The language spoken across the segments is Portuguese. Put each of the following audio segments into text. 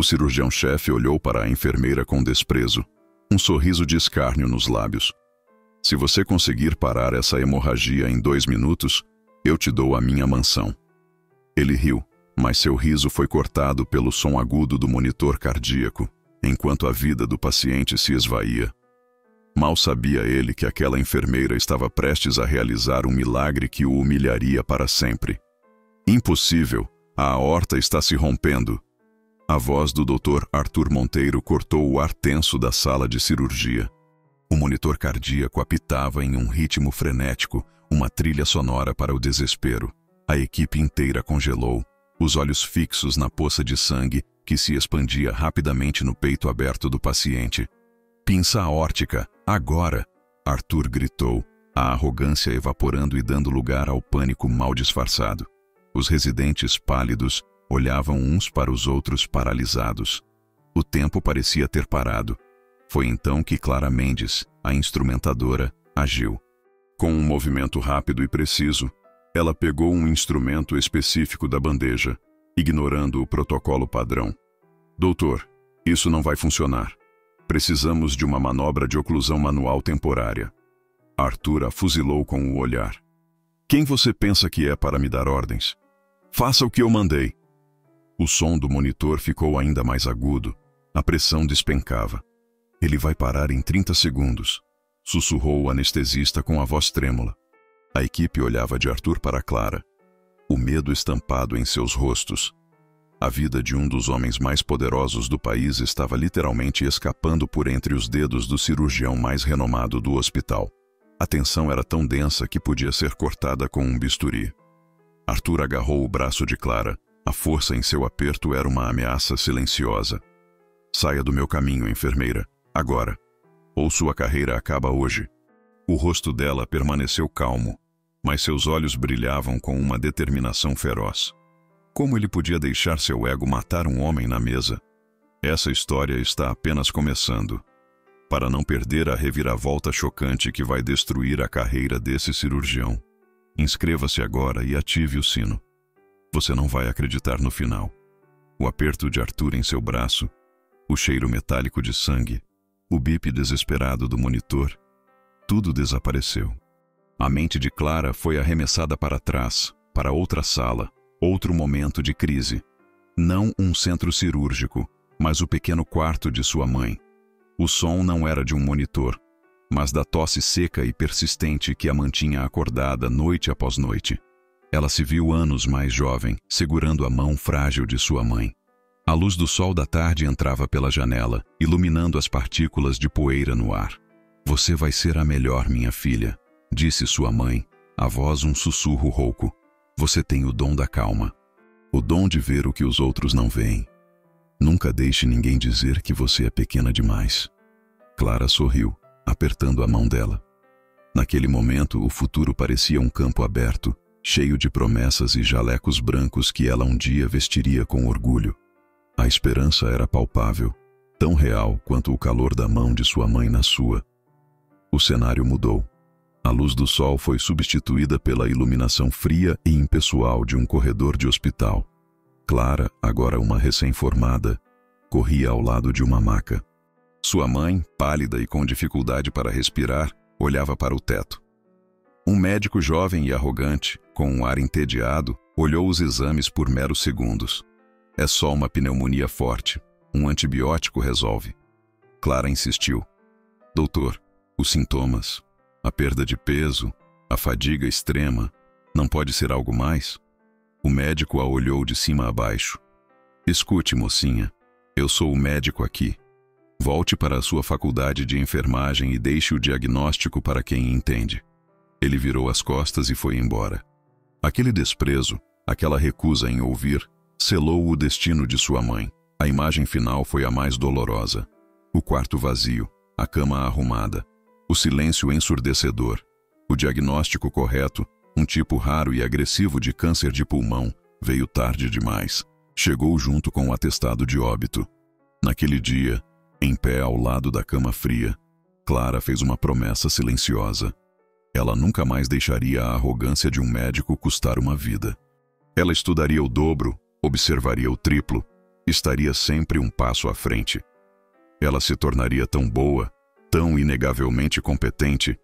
O cirurgião-chefe olhou para a enfermeira com desprezo, um sorriso de escárnio nos lábios. Se você conseguir parar essa hemorragia em 2 minutos, eu te dou a minha mansão. Ele riu, mas seu riso foi cortado pelo som agudo do monitor cardíaco, enquanto a vida do paciente se esvaía. Mal sabia ele que aquela enfermeira estava prestes a realizar um milagre que o humilharia para sempre. Impossível, a aorta está se rompendo. A voz do Dr. Arthur Monteiro cortou o ar tenso da sala de cirurgia. O monitor cardíaco apitava em um ritmo frenético, uma trilha sonora para o desespero. A equipe inteira congelou, os olhos fixos na poça de sangue que se expandia rapidamente no peito aberto do paciente. Pinça aórtica, agora! Arthur gritou, a arrogância evaporando e dando lugar ao pânico mal disfarçado. Os residentes pálidos olhavam uns para os outros paralisados. O tempo parecia ter parado. Foi então que Clara Mendes, a instrumentadora, agiu. Com um movimento rápido e preciso, ela pegou um instrumento específico da bandeja, ignorando o protocolo padrão. Doutor, isso não vai funcionar. Precisamos de uma manobra de oclusão manual temporária. Arthur a fuzilou com o olhar. Quem você pensa que é para me dar ordens? Faça o que eu mandei. O som do monitor ficou ainda mais agudo. A pressão despencava. Ele vai parar em 30 segundos, sussurrou o anestesista com a voz trêmula. A equipe olhava de Arthur para Clara, o medo estampado em seus rostos. A vida de um dos homens mais poderosos do país estava literalmente escapando por entre os dedos do cirurgião mais renomado do hospital. A tensão era tão densa que podia ser cortada com um bisturi. Arthur agarrou o braço de Clara. A força em seu aperto era uma ameaça silenciosa. Saia do meu caminho, enfermeira. Agora. Ou sua carreira acaba hoje. O rosto dela permaneceu calmo, mas seus olhos brilhavam com uma determinação feroz. Como ele podia deixar seu ego matar um homem na mesa? Essa história está apenas começando. Para não perder a reviravolta chocante que vai destruir a carreira desse cirurgião, inscreva-se agora e ative o sino. Você não vai acreditar no final. O aperto de Arthur em seu braço, o cheiro metálico de sangue, o bip desesperado do monitor, tudo desapareceu. A mente de Clara foi arremessada para trás, para outra sala, outro momento de crise. Não um centro cirúrgico, mas o pequeno quarto de sua mãe. O som não era de um monitor, mas da tosse seca e persistente que a mantinha acordada noite após noite. Ela se viu anos mais jovem, segurando a mão frágil de sua mãe. A luz do sol da tarde entrava pela janela, iluminando as partículas de poeira no ar. Você vai ser a melhor, minha filha, disse sua mãe, a voz um sussurro rouco. Você tem o dom da calma, o dom de ver o que os outros não veem. Nunca deixe ninguém dizer que você é pequena demais. Clara sorriu, apertando a mão dela. Naquele momento, o futuro parecia um campo aberto, cheio de promessas e jalecos brancos que ela um dia vestiria com orgulho. A esperança era palpável, tão real quanto o calor da mão de sua mãe na sua. O cenário mudou. A luz do sol foi substituída pela iluminação fria e impessoal de um corredor de hospital. Clara, agora uma recém-formada, corria ao lado de uma maca. Sua mãe, pálida e com dificuldade para respirar, olhava para o teto. Um médico jovem e arrogante, com um ar entediado, olhou os exames por meros segundos. É só uma pneumonia forte. Um antibiótico resolve. Clara insistiu. Doutor, os sintomas, a perda de peso, a fadiga extrema, não pode ser algo mais? O médico a olhou de cima a baixo. Escute, mocinha, eu sou o médico aqui. Volte para a sua faculdade de enfermagem e deixe o diagnóstico para quem entende. Ele virou as costas e foi embora. Aquele desprezo, aquela recusa em ouvir, selou o destino de sua mãe. A imagem final foi a mais dolorosa. O quarto vazio, a cama arrumada, o silêncio ensurdecedor, o diagnóstico correto, um tipo raro e agressivo de câncer de pulmão, veio tarde demais. Chegou junto com o atestado de óbito. Naquele dia, em pé ao lado da cama fria, Clara fez uma promessa silenciosa. Ela nunca mais deixaria a arrogância de um médico custar uma vida. Ela estudaria o dobro, observaria o triplo, estaria sempre um passo à frente. Ela se tornaria tão boa, tão inegavelmente competente,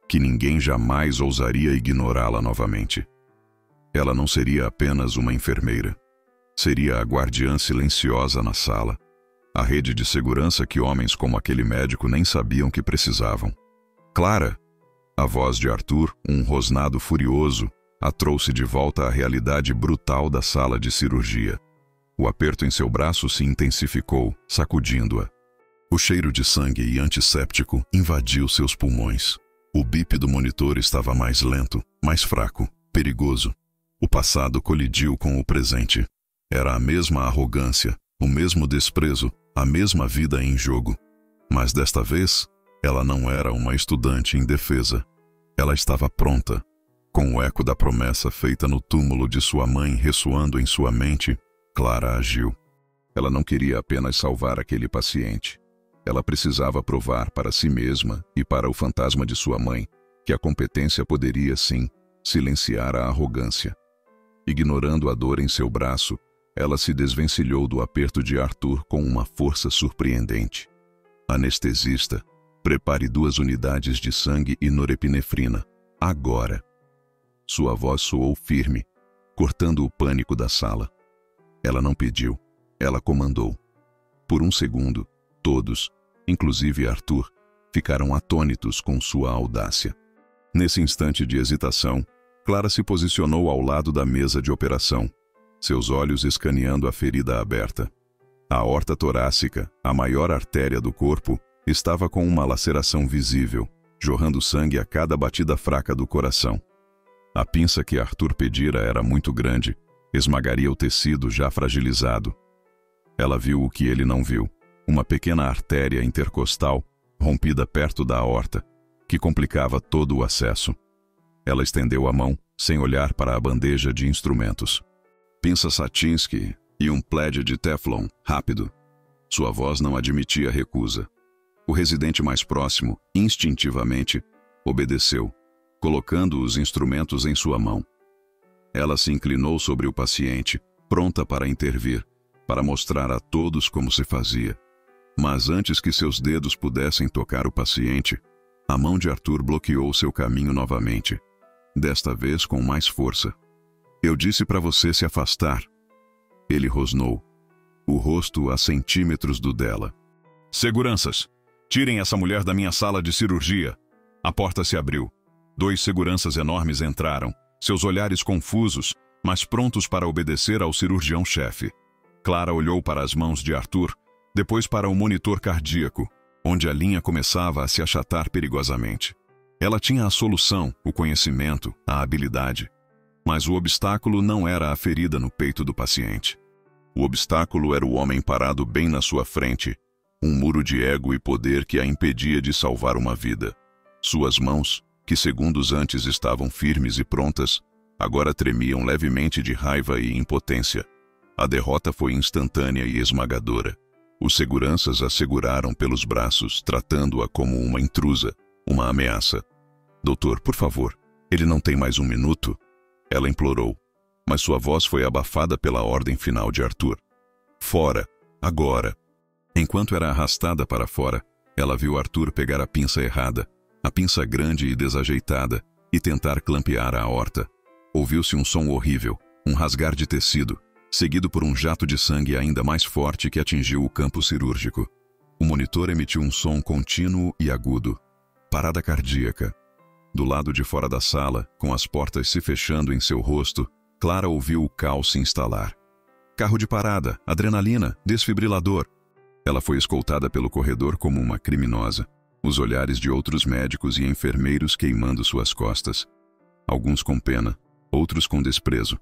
que ninguém jamais ousaria ignorá-la novamente. Ela não seria apenas uma enfermeira. Seria a guardiã silenciosa na sala, a rede de segurança que homens como aquele médico nem sabiam que precisavam. Clara! A voz de Arthur, um rosnado furioso, a trouxe de volta à realidade brutal da sala de cirurgia. O aperto em seu braço se intensificou, sacudindo-a. O cheiro de sangue e antisséptico invadiu seus pulmões. O bip do monitor estava mais lento, mais fraco, perigoso. O passado colidiu com o presente. Era a mesma arrogância, o mesmo desprezo, a mesma vida em jogo. Mas desta vez, ela não era uma estudante indefesa. Ela estava pronta. Com o eco da promessa feita no túmulo de sua mãe ressoando em sua mente, Clara agiu. Ela não queria apenas salvar aquele paciente. Ela precisava provar para si mesma e para o fantasma de sua mãe que a competência poderia, sim, silenciar a arrogância. Ignorando a dor em seu braço, ela se desvencilhou do aperto de Arthur com uma força surpreendente. Anestesista, prepare 2 unidades de sangue e norepinefrina. Agora! Sua voz soou firme, cortando o pânico da sala. Ela não pediu, ela comandou. Por um segundo, todos, inclusive Arthur, ficaram atônitos com sua audácia. Nesse instante de hesitação, Clara se posicionou ao lado da mesa de operação, seus olhos escaneando a ferida aberta. A aorta torácica, a maior artéria do corpo, estava com uma laceração visível, jorrando sangue a cada batida fraca do coração. A pinça que Arthur pedira era muito grande, esmagaria o tecido já fragilizado. Ela viu o que ele não viu, uma pequena artéria intercostal, rompida perto da aorta, que complicava todo o acesso. Ela estendeu a mão, sem olhar para a bandeja de instrumentos. Pinça Satinsky e um plaid de Teflon, rápido. Sua voz não admitia recusa. O residente mais próximo, instintivamente, obedeceu, colocando os instrumentos em sua mão. Ela se inclinou sobre o paciente, pronta para intervir, para mostrar a todos como se fazia. Mas antes que seus dedos pudessem tocar o paciente, a mão de Arthur bloqueou seu caminho novamente, desta vez com mais força. Eu disse para você se afastar. Ele rosnou, o rosto a centímetros do dela. Seguranças! Tirem essa mulher da minha sala de cirurgia. A porta se abriu. 2 seguranças enormes entraram, seus olhares confusos, mas prontos para obedecer ao cirurgião-chefe. Clara olhou para as mãos de Arthur, depois para o monitor cardíaco, onde a linha começava a se achatar perigosamente. Ela tinha a solução, o conhecimento, a habilidade. Mas o obstáculo não era a ferida no peito do paciente. O obstáculo era o homem parado bem na sua frente, um muro de ego e poder que a impedia de salvar uma vida. Suas mãos, que segundos antes estavam firmes e prontas, agora tremiam levemente de raiva e impotência. A derrota foi instantânea e esmagadora. Os seguranças a seguraram pelos braços, tratando-a como uma intrusa, uma ameaça. Doutor, por favor, ele não tem mais 1 minuto? Ela implorou, mas sua voz foi abafada pela ordem final de Arthur. Fora, agora. Enquanto era arrastada para fora, ela viu Arthur pegar a pinça errada, a pinça grande e desajeitada, e tentar clampear a aorta. Ouviu-se um som horrível, um rasgar de tecido, seguido por um jato de sangue ainda mais forte que atingiu o campo cirúrgico. O monitor emitiu um som contínuo e agudo. Parada cardíaca. Do lado de fora da sala, com as portas se fechando em seu rosto, Clara ouviu o caos se instalar. Carro de parada, adrenalina, desfibrilador. Ela foi escoltada pelo corredor como uma criminosa, os olhares de outros médicos e enfermeiros queimando suas costas. Alguns com pena, outros com desprezo.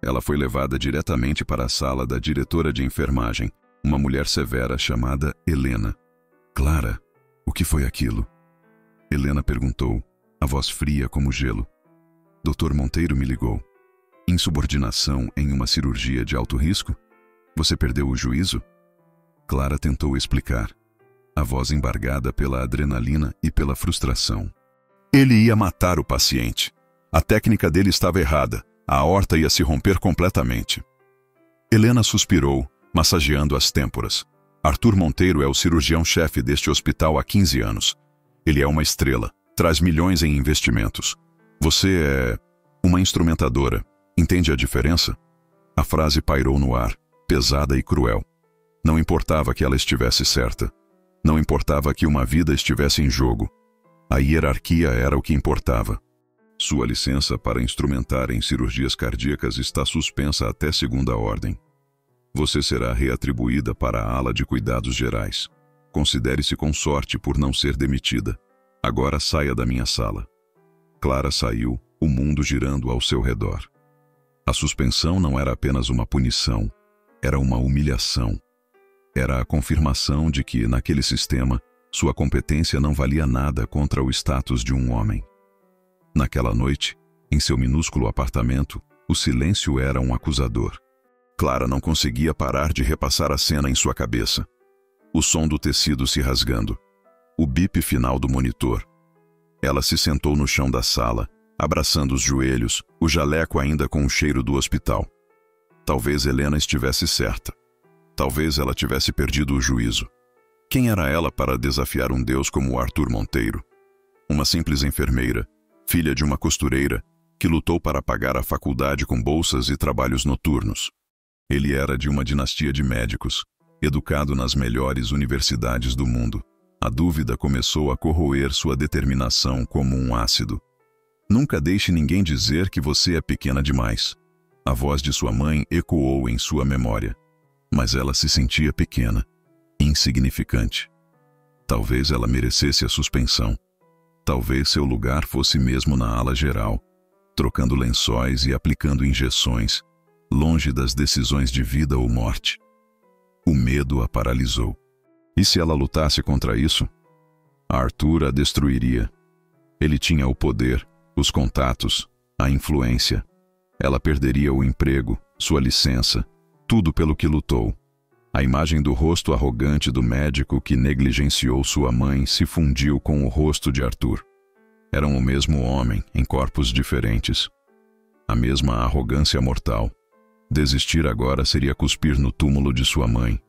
Ela foi levada diretamente para a sala da diretora de enfermagem, uma mulher severa chamada Helena. Clara, o que foi aquilo? Helena perguntou, a voz fria como gelo. Dr. Monteiro me ligou. Insubordinação em uma cirurgia de alto risco? Você perdeu o juízo? Clara tentou explicar, a voz embargada pela adrenalina e pela frustração. Ele ia matar o paciente. A técnica dele estava errada. A aorta ia se romper completamente. Helena suspirou, massageando as têmporas. Arthur Monteiro é o cirurgião-chefe deste hospital há 15 anos. Ele é uma estrela, traz milhões em investimentos. Você é uma instrumentadora. Entende a diferença? A frase pairou no ar, pesada e cruel. Não importava que ela estivesse certa. Não importava que uma vida estivesse em jogo. A hierarquia era o que importava. Sua licença para instrumentar em cirurgias cardíacas está suspensa até segunda ordem. Você será reatribuída para a ala de cuidados gerais. Considere-se com sorte por não ser demitida. Agora saia da minha sala. Clara saiu, o mundo girando ao seu redor. A suspensão não era apenas uma punição, era uma humilhação. Era a confirmação de que, naquele sistema, sua competência não valia nada contra o status de um homem. Naquela noite, em seu minúsculo apartamento, o silêncio era um acusador. Clara não conseguia parar de repassar a cena em sua cabeça. O som do tecido se rasgando. O bip final do monitor. Ela se sentou no chão da sala, abraçando os joelhos, o jaleco ainda com o cheiro do hospital. Talvez Helena estivesse certa. Talvez ela tivesse perdido o juízo. Quem era ela para desafiar um deus como Arthur Monteiro? Uma simples enfermeira, filha de uma costureira, que lutou para pagar a faculdade com bolsas e trabalhos noturnos. Ele era de uma dinastia de médicos, educado nas melhores universidades do mundo. A dúvida começou a corroer sua determinação como um ácido. Nunca deixe ninguém dizer que você é pequena demais. A voz de sua mãe ecoou em sua memória. Mas ela se sentia pequena, insignificante. Talvez ela merecesse a suspensão. Talvez seu lugar fosse mesmo na ala geral, trocando lençóis e aplicando injeções, longe das decisões de vida ou morte. O medo a paralisou. E se ela lutasse contra isso? Arthur a destruiria. Ele tinha o poder, os contatos, a influência. Ela perderia o emprego, sua licença, tudo pelo que lutou. A imagem do rosto arrogante do médico que negligenciou sua mãe se fundiu com o rosto de Arthur. Eram o mesmo homem, em corpos diferentes. A mesma arrogância mortal. Desistir agora seria cuspir no túmulo de sua mãe.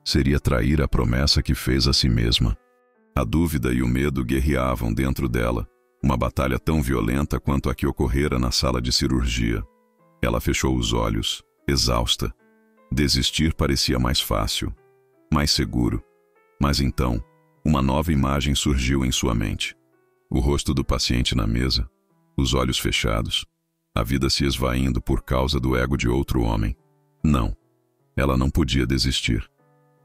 Seria trair a promessa que fez a si mesma. A dúvida e o medo guerreavam dentro dela, uma batalha tão violenta quanto a que ocorrera na sala de cirurgia. Ela fechou os olhos, exausta. Desistir parecia mais fácil, mais seguro. Mas então, uma nova imagem surgiu em sua mente. O rosto do paciente na mesa, os olhos fechados, a vida se esvaindo por causa do ego de outro homem. Não, ela não podia desistir.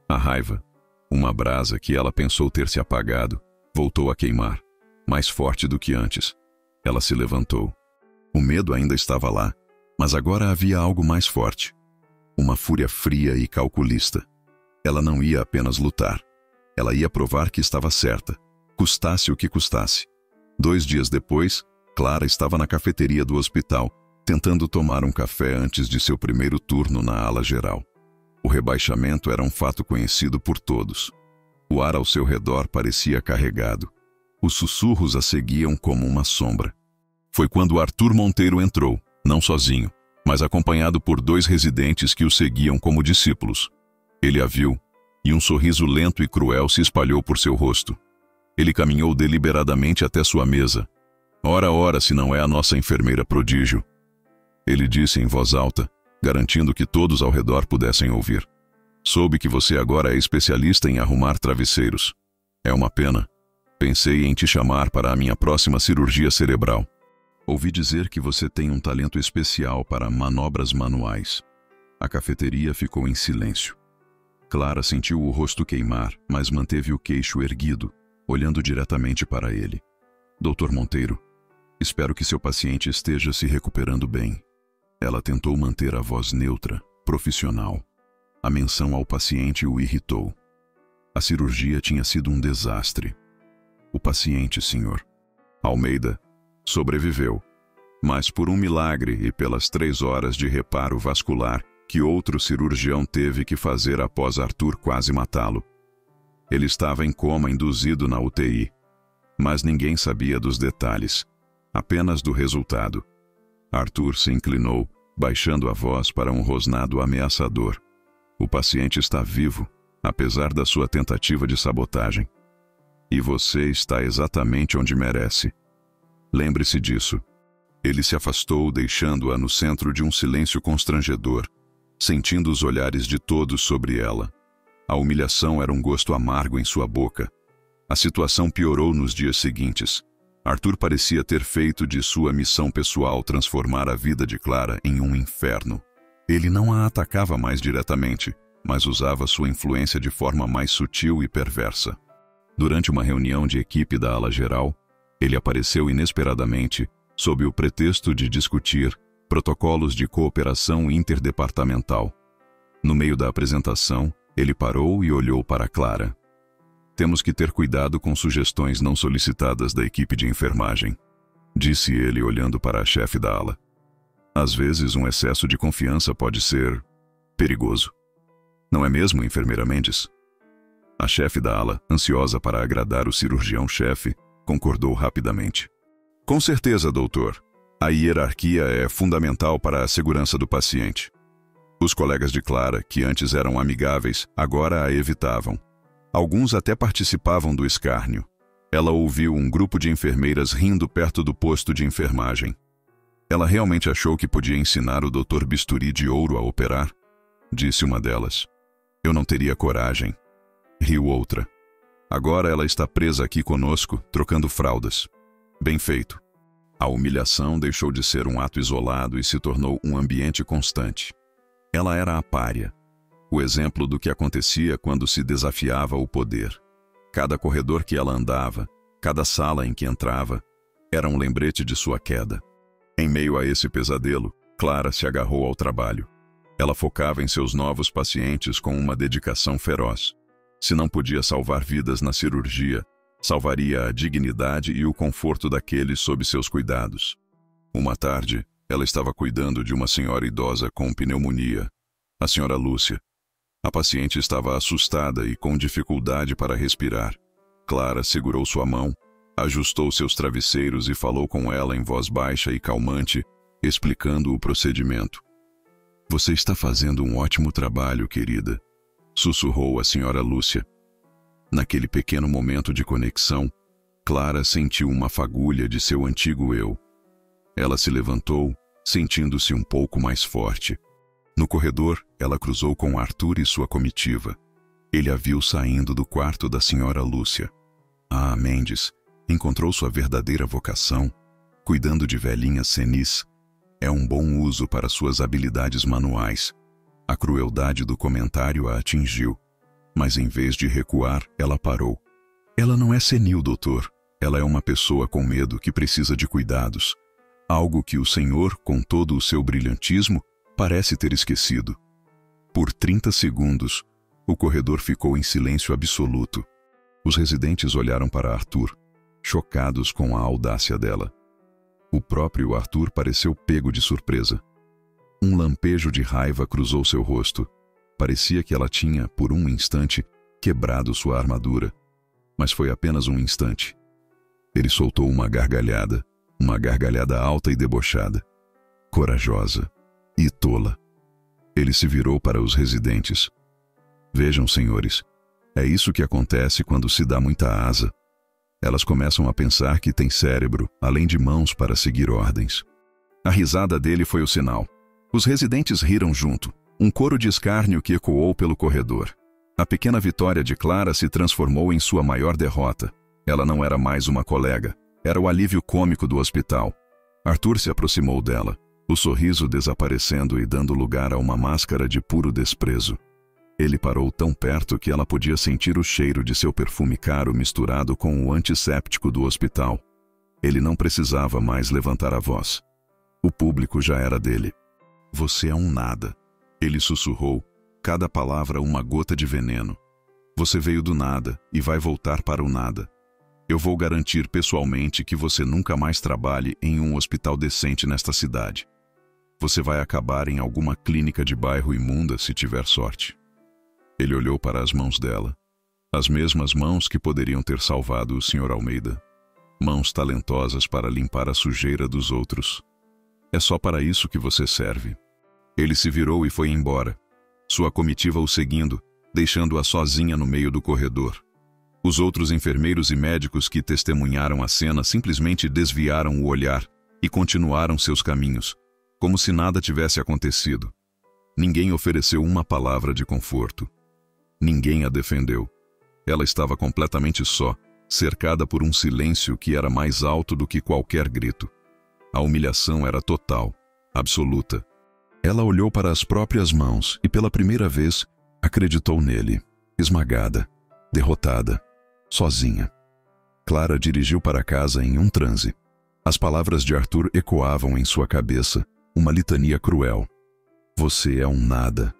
A raiva, uma brasa que ela pensou ter se apagado, voltou a queimar, mais forte do que antes. Ela se levantou. O medo ainda estava lá, mas agora havia algo mais forte. Uma fúria fria e calculista. Ela não ia apenas lutar. Ela ia provar que estava certa, custasse o que custasse. 2 dias depois, Clara estava na cafeteria do hospital, tentando tomar um café antes de seu primeiro turno na ala geral. O rebaixamento era um fato conhecido por todos. O ar ao seu redor parecia carregado. Os sussurros a seguiam como uma sombra. Foi quando Arthur Monteiro entrou, não sozinho, mas acompanhado por 2 residentes que o seguiam como discípulos. Ele a viu, e um sorriso lento e cruel se espalhou por seu rosto. Ele caminhou deliberadamente até sua mesa. Ora, ora, se não é a nossa enfermeira prodígio. Ele disse em voz alta, garantindo que todos ao redor pudessem ouvir. Soube que você agora é especialista em arrumar travesseiros. É uma pena. Pensei em te chamar para a minha próxima cirurgia cerebral. Ouvi dizer que você tem um talento especial para manobras manuais. A cafeteria ficou em silêncio. Clara sentiu o rosto queimar, mas manteve o queixo erguido, olhando diretamente para ele. Dr. Monteiro, espero que seu paciente esteja se recuperando bem. Ela tentou manter a voz neutra, profissional. A menção ao paciente o irritou. A cirurgia tinha sido um desastre. O paciente, senhor Almeida, sobreviveu, mas por um milagre e pelas 3 horas de reparo vascular que outro cirurgião teve que fazer após Arthur quase matá-lo. Ele estava em coma induzido na UTI, mas ninguém sabia dos detalhes, apenas do resultado. Arthur se inclinou, baixando a voz para um rosnado ameaçador. O paciente está vivo, apesar da sua tentativa de sabotagem. E você está exatamente onde merece. Lembre-se disso. Ele se afastou, deixando-a no centro de um silêncio constrangedor, sentindo os olhares de todos sobre ela. A humilhação era um gosto amargo em sua boca. A situação piorou nos dias seguintes. Arthur parecia ter feito de sua missão pessoal transformar a vida de Clara em um inferno. Ele não a atacava mais diretamente, mas usava sua influência de forma mais sutil e perversa. Durante uma reunião de equipe da ala geral, ele apareceu inesperadamente, sob o pretexto de discutir protocolos de cooperação interdepartamental. No meio da apresentação, ele parou e olhou para Clara. Temos que ter cuidado com sugestões não solicitadas da equipe de enfermagem, disse ele olhando para a chefe da ala. Às vezes, um excesso de confiança pode ser perigoso. Não é mesmo, enfermeira Mendes? A chefe da ala, ansiosa para agradar o cirurgião-chefe, concordou rapidamente. Com certeza, doutor. A hierarquia é fundamental para a segurança do paciente. Os colegas de Clara, que antes eram amigáveis, agora a evitavam. Alguns até participavam do escárnio. Ela ouviu um grupo de enfermeiras rindo perto do posto de enfermagem. Ela realmente achou que podia ensinar o Dr. Bisturi de Ouro a operar? Disse uma delas. Eu não teria coragem. Riu outra. Agora ela está presa aqui conosco, trocando fraldas. Bem feito. A humilhação deixou de ser um ato isolado e se tornou um ambiente constante. Ela era a pária, o exemplo do que acontecia quando se desafiava o poder. Cada corredor que ela andava, cada sala em que entrava, era um lembrete de sua queda. Em meio a esse pesadelo, Clara se agarrou ao trabalho. Ela focava em seus novos pacientes com uma dedicação feroz. Se não podia salvar vidas na cirurgia, salvaria a dignidade e o conforto daqueles sob seus cuidados. Uma tarde, ela estava cuidando de uma senhora idosa com pneumonia, a senhora Lúcia. A paciente estava assustada e com dificuldade para respirar. Clara segurou sua mão, ajustou seus travesseiros e falou com ela em voz baixa e calmante, explicando o procedimento. Você está fazendo um ótimo trabalho, querida, sussurrou a senhora Lúcia. Naquele pequeno momento de conexão, Clara sentiu uma fagulha de seu antigo eu. Ela se levantou, sentindo-se um pouco mais forte. No corredor, ela cruzou com Arthur e sua comitiva. Ele a viu saindo do quarto da senhora Lúcia. Ah, Mendes, encontrou sua verdadeira vocação, cuidando de velhinhas senis. É um bom uso para suas habilidades manuais. A crueldade do comentário a atingiu, mas em vez de recuar, ela parou. Ela não é senil, doutor. Ela é uma pessoa com medo que precisa de cuidados. Algo que o senhor, com todo o seu brilhantismo, parece ter esquecido. Por 30 segundos, o corredor ficou em silêncio absoluto. Os residentes olharam para Arthur, chocados com a audácia dela. O próprio Arthur pareceu pego de surpresa. Um lampejo de raiva cruzou seu rosto. Parecia que ela tinha, por um instante, quebrado sua armadura. Mas foi apenas um instante. Ele soltou uma gargalhada alta e debochada, corajosa e tola. Ele se virou para os residentes. Vejam, senhores, é isso que acontece quando se dá muita asa. Elas começam a pensar que têm cérebro, além de mãos para seguir ordens. A risada dele foi o sinal. Os residentes riram junto, um coro de escárnio que ecoou pelo corredor. A pequena vitória de Clara se transformou em sua maior derrota. Ela não era mais uma colega, era o alívio cômico do hospital. Arthur se aproximou dela, o sorriso desaparecendo e dando lugar a uma máscara de puro desprezo. Ele parou tão perto que ela podia sentir o cheiro de seu perfume caro misturado com o antisséptico do hospital. Ele não precisava mais levantar a voz. O público já era dele. Você é um nada, ele sussurrou, cada palavra uma gota de veneno. Você veio do nada e vai voltar para o nada. Eu vou garantir pessoalmente que você nunca mais trabalhe em um hospital decente nesta cidade. Você vai acabar em alguma clínica de bairro imunda se tiver sorte. Ele olhou para as mãos dela, as mesmas mãos que poderiam ter salvado o Sr. Almeida. Mãos talentosas para limpar a sujeira dos outros. É só para isso que você serve. Ele se virou e foi embora. sua comitiva o seguindo, deixando-a sozinha no meio do corredor. Os outros enfermeiros e médicos que testemunharam a cena simplesmente desviaram o olhar e continuaram seus caminhos, como se nada tivesse acontecido. Ninguém ofereceu uma palavra de conforto. Ninguém a defendeu. Ela estava completamente só, cercada por um silêncio que era mais alto do que qualquer grito. A humilhação era total, absoluta. Ela olhou para as próprias mãos e, pela primeira vez, acreditou nele, esmagada, derrotada, sozinha. Clara dirigiu para casa em um transe. As palavras de Arthur ecoavam em sua cabeça, uma litania cruel. Você é um nada.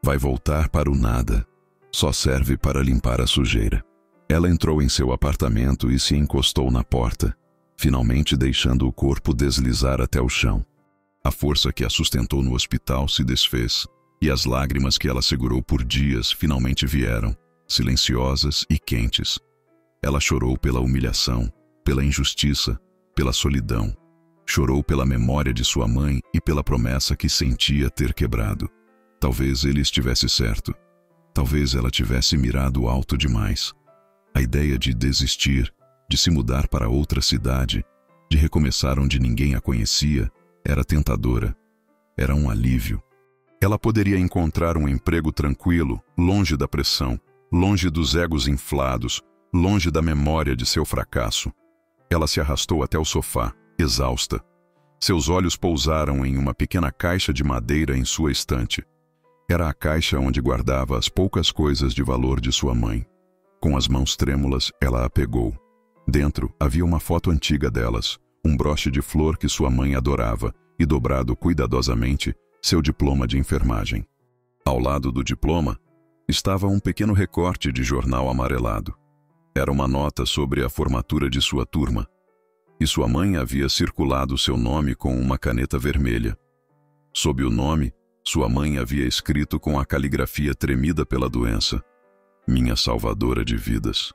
Vai voltar para o nada. Só serve para limpar a sujeira. Ela entrou em seu apartamento e se encostou na porta, finalmente deixando o corpo deslizar até o chão. A força que a sustentou no hospital se desfez, e as lágrimas que ela segurou por dias finalmente vieram, silenciosas e quentes. Ela chorou pela humilhação, pela injustiça, pela solidão. Chorou pela memória de sua mãe e pela promessa que sentia ter quebrado. Talvez ele estivesse certo. Talvez ela tivesse mirado alto demais. A ideia de desistir, de se mudar para outra cidade, de recomeçar onde ninguém a conhecia, era tentadora. Era um alívio. Ela poderia encontrar um emprego tranquilo, longe da pressão, longe dos egos inflados, longe da memória de seu fracasso. Ela se arrastou até o sofá, exausta. Seus olhos pousaram em uma pequena caixa de madeira em sua estante. Era a caixa onde guardava as poucas coisas de valor de sua mãe. Com as mãos trêmulas, ela a pegou. Dentro havia uma foto antiga delas, um broche de flor que sua mãe adorava e, dobrado cuidadosamente, seu diploma de enfermagem. Ao lado do diploma, estava um pequeno recorte de jornal amarelado. Era uma nota sobre a formatura de sua turma, e sua mãe havia circulado seu nome com uma caneta vermelha. Sob o nome, sua mãe havia escrito com a caligrafia tremida pela doença: Minha salvadora de vidas.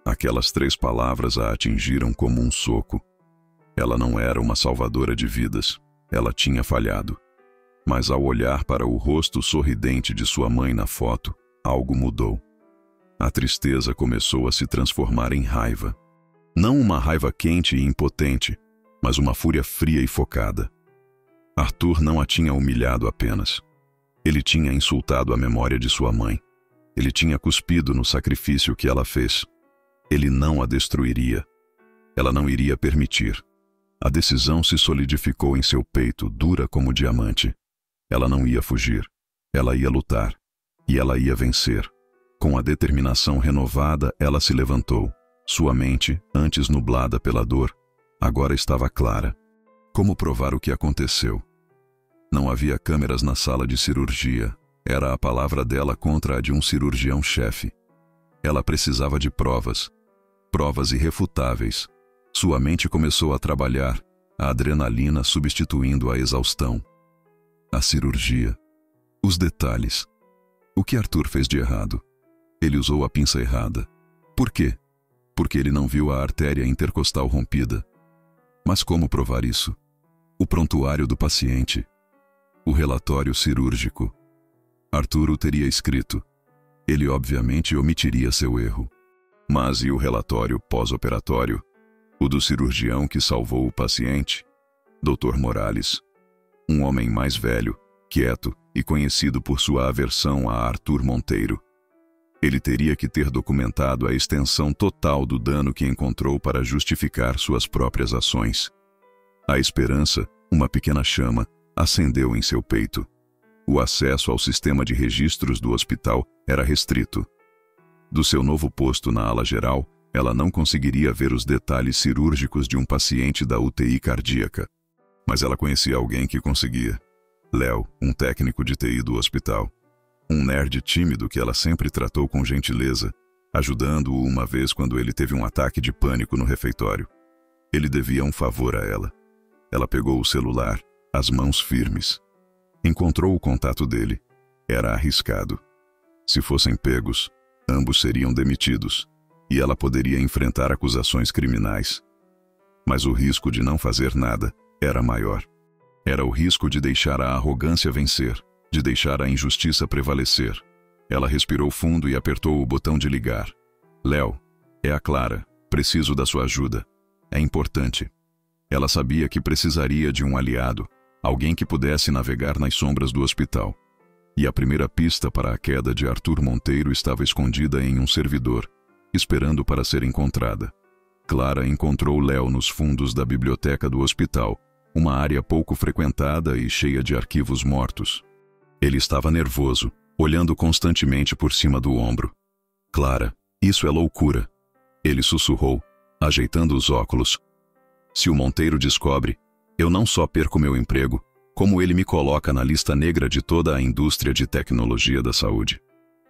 Aquelas 3 palavras a atingiram como um soco. Ela não era uma salvadora de vidas. Ela tinha falhado. Mas ao olhar para o rosto sorridente de sua mãe na foto, algo mudou. A tristeza começou a se transformar em raiva. Não uma raiva quente e impotente, mas uma fúria fria e focada. Arthur não a tinha humilhado apenas. Ele tinha insultado a memória de sua mãe. Ele tinha cuspido no sacrifício que ela fez. Ele não a destruiria. Ela não iria permitir. A decisão se solidificou em seu peito, dura como diamante. Ela não ia fugir. Ela ia lutar. E ela ia vencer. Com a determinação renovada, ela se levantou. Sua mente, antes nublada pela dor, agora estava clara. Como provar o que aconteceu? Não havia câmeras na sala de cirurgia. Era a palavra dela contra a de um cirurgião-chefe. Ela precisava de provas. Provas irrefutáveis. Sua mente começou a trabalhar, a adrenalina substituindo a exaustão. A cirurgia. Os detalhes. O que Arthur fez de errado? Ele usou a pinça errada. Por quê? Porque ele não viu a artéria intercostal rompida. Mas como provar isso? O prontuário do paciente. O relatório cirúrgico. Arthur o teria escrito. Ele obviamente omitiria seu erro. Mas e o relatório pós-operatório? O do cirurgião que salvou o paciente? Dr. Morales. Um homem mais velho, quieto e conhecido por sua aversão a Arthur Monteiro. Ele teria que ter documentado a extensão total do dano que encontrou para justificar suas próprias ações. A esperança, uma pequena chama, acendeu em seu peito. O acesso ao sistema de registros do hospital era restrito. Do seu novo posto na ala geral, ela não conseguiria ver os detalhes cirúrgicos de um paciente da UTI cardíaca. Mas ela conhecia alguém que conseguia. Léo, um técnico de TI do hospital. Um nerd tímido que ela sempre tratou com gentileza, ajudando-o uma vez quando ele teve um ataque de pânico no refeitório. Ele devia um favor a ela. Ela pegou o celular, as mãos firmes. Encontrou o contato dele. Era arriscado. Se fossem pegos, ambos seriam demitidos, e ela poderia enfrentar acusações criminais. Mas o risco de não fazer nada era maior. Era o risco de deixar a arrogância vencer, de deixar a injustiça prevalecer. Ela respirou fundo e apertou o botão de ligar. Léo, é a Clara. Preciso da sua ajuda. É importante. Ela sabia que precisaria de um aliado, alguém que pudesse navegar nas sombras do hospital. E a primeira pista para a queda de Arthur Monteiro estava escondida em um servidor, esperando para ser encontrada. Clara encontrou Léo nos fundos da biblioteca do hospital, uma área pouco frequentada e cheia de arquivos mortos. Ele estava nervoso, olhando constantemente por cima do ombro. Clara, isso é loucura. Ele sussurrou, ajeitando os óculos. Se o Monteiro descobre, eu não só perco meu emprego, como ele me coloca na lista negra de toda a indústria de tecnologia da saúde.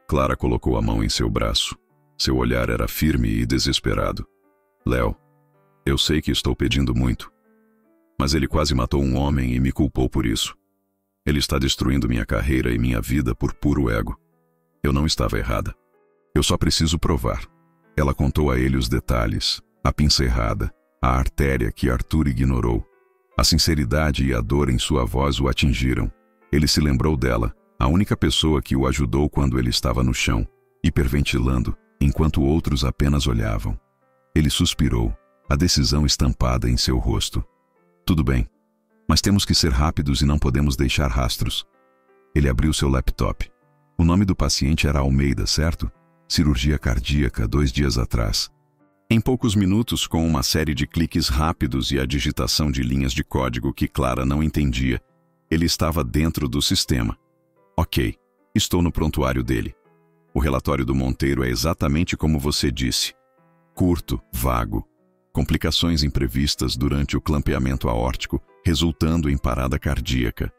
Clara colocou a mão em seu braço. Seu olhar era firme e desesperado. Léo, eu sei que estou pedindo muito, mas ele quase matou um homem e me culpou por isso. Ele está destruindo minha carreira e minha vida por puro ego. Eu não estava errada. Eu só preciso provar. Ela contou a ele os detalhes, a pinça errada, a artéria que Arthur ignorou. A sinceridade e a dor em sua voz o atingiram. Ele se lembrou dela, a única pessoa que o ajudou quando ele estava no chão, hiperventilando, enquanto outros apenas olhavam. Ele suspirou, a decisão estampada em seu rosto. Tudo bem, mas temos que ser rápidos e não podemos deixar rastros. Ele abriu seu laptop. O nome do paciente era Almeida, certo? Cirurgia cardíaca 2 dias atrás. Em poucos minutos, com uma série de cliques rápidos e a digitação de linhas de código que Clara não entendia, ele estava dentro do sistema. Ok, estou no prontuário dele. O relatório do Monteiro é exatamente como você disse. Curto, vago. Complicações imprevistas durante o clampeamento aórtico, resultando em parada cardíaca.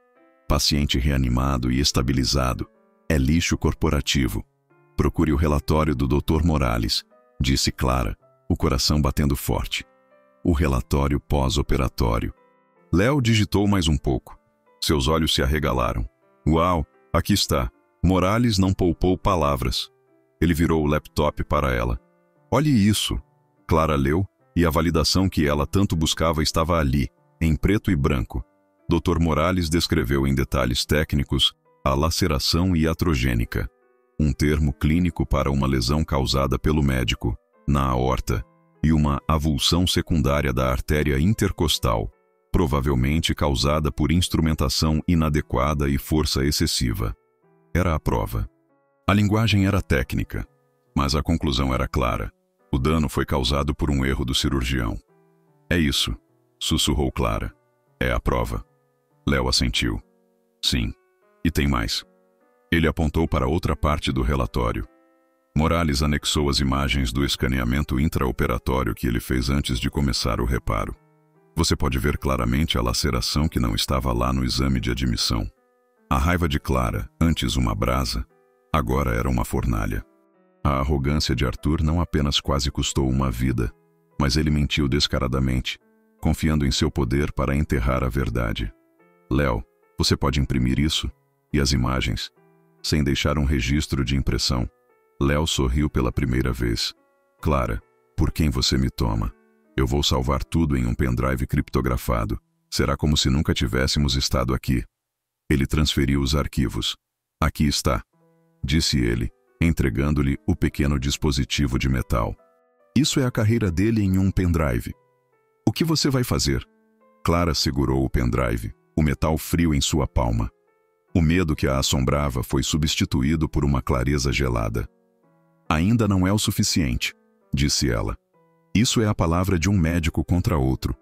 Paciente reanimado e estabilizado. É lixo corporativo. Procure o relatório do Dr. Morales, disse Clara, o coração batendo forte. O relatório pós-operatório. Léo digitou mais um pouco. Seus olhos se arregalaram. Uau, aqui está. Morales não poupou palavras. Ele virou o laptop para ela. Olhe isso. Clara leu, e a validação que ela tanto buscava estava ali, em preto e branco. Dr. Morales descreveu em detalhes técnicos a laceração iatrogênica, um termo clínico para uma lesão causada pelo médico na aorta e uma avulsão secundária da artéria intercostal, provavelmente causada por instrumentação inadequada e força excessiva. Era a prova. A linguagem era técnica, mas a conclusão era clara. O dano foi causado por um erro do cirurgião. É isso, sussurrou Clara. É a prova. Léo assentiu. Sim, e tem mais. Ele apontou para outra parte do relatório. Morales anexou as imagens do escaneamento intraoperatório que ele fez antes de começar o reparo. Você pode ver claramente a laceração que não estava lá no exame de admissão. A raiva de Clara, antes uma brasa, agora era uma fornalha. A arrogância de Arthur não apenas quase custou uma vida, mas ele mentiu descaradamente, confiando em seu poder para enterrar a verdade. Léo, você pode imprimir isso? E as imagens? Sem deixar um registro de impressão. Léo sorriu pela primeira vez. Clara, por quem você me toma? Eu vou salvar tudo em um pendrive criptografado. Será como se nunca tivéssemos estado aqui. Ele transferiu os arquivos. Aqui está, disse ele, entregando-lhe o pequeno dispositivo de metal. Isso é a carreira dele em um pendrive. O que você vai fazer? Clara segurou o pendrive, o metal frio em sua palma. O medo que a assombrava foi substituído por uma clareza gelada. Ainda não é o suficiente, disse ela. Isso é a palavra de um médico contra outro.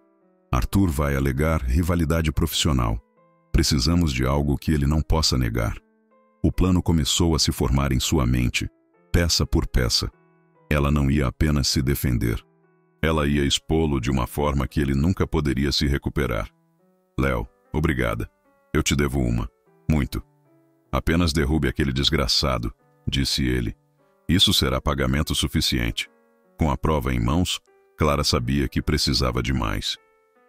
Arthur vai alegar rivalidade profissional. Precisamos de algo que ele não possa negar. O plano começou a se formar em sua mente, peça por peça. Ela não ia apenas se defender. Ela ia expô-lo de uma forma que ele nunca poderia se recuperar. Léo, obrigada. Eu te devo uma. Muito. Apenas derrube aquele desgraçado, disse ele. Isso será pagamento suficiente. Com a prova em mãos, Clara sabia que precisava de mais.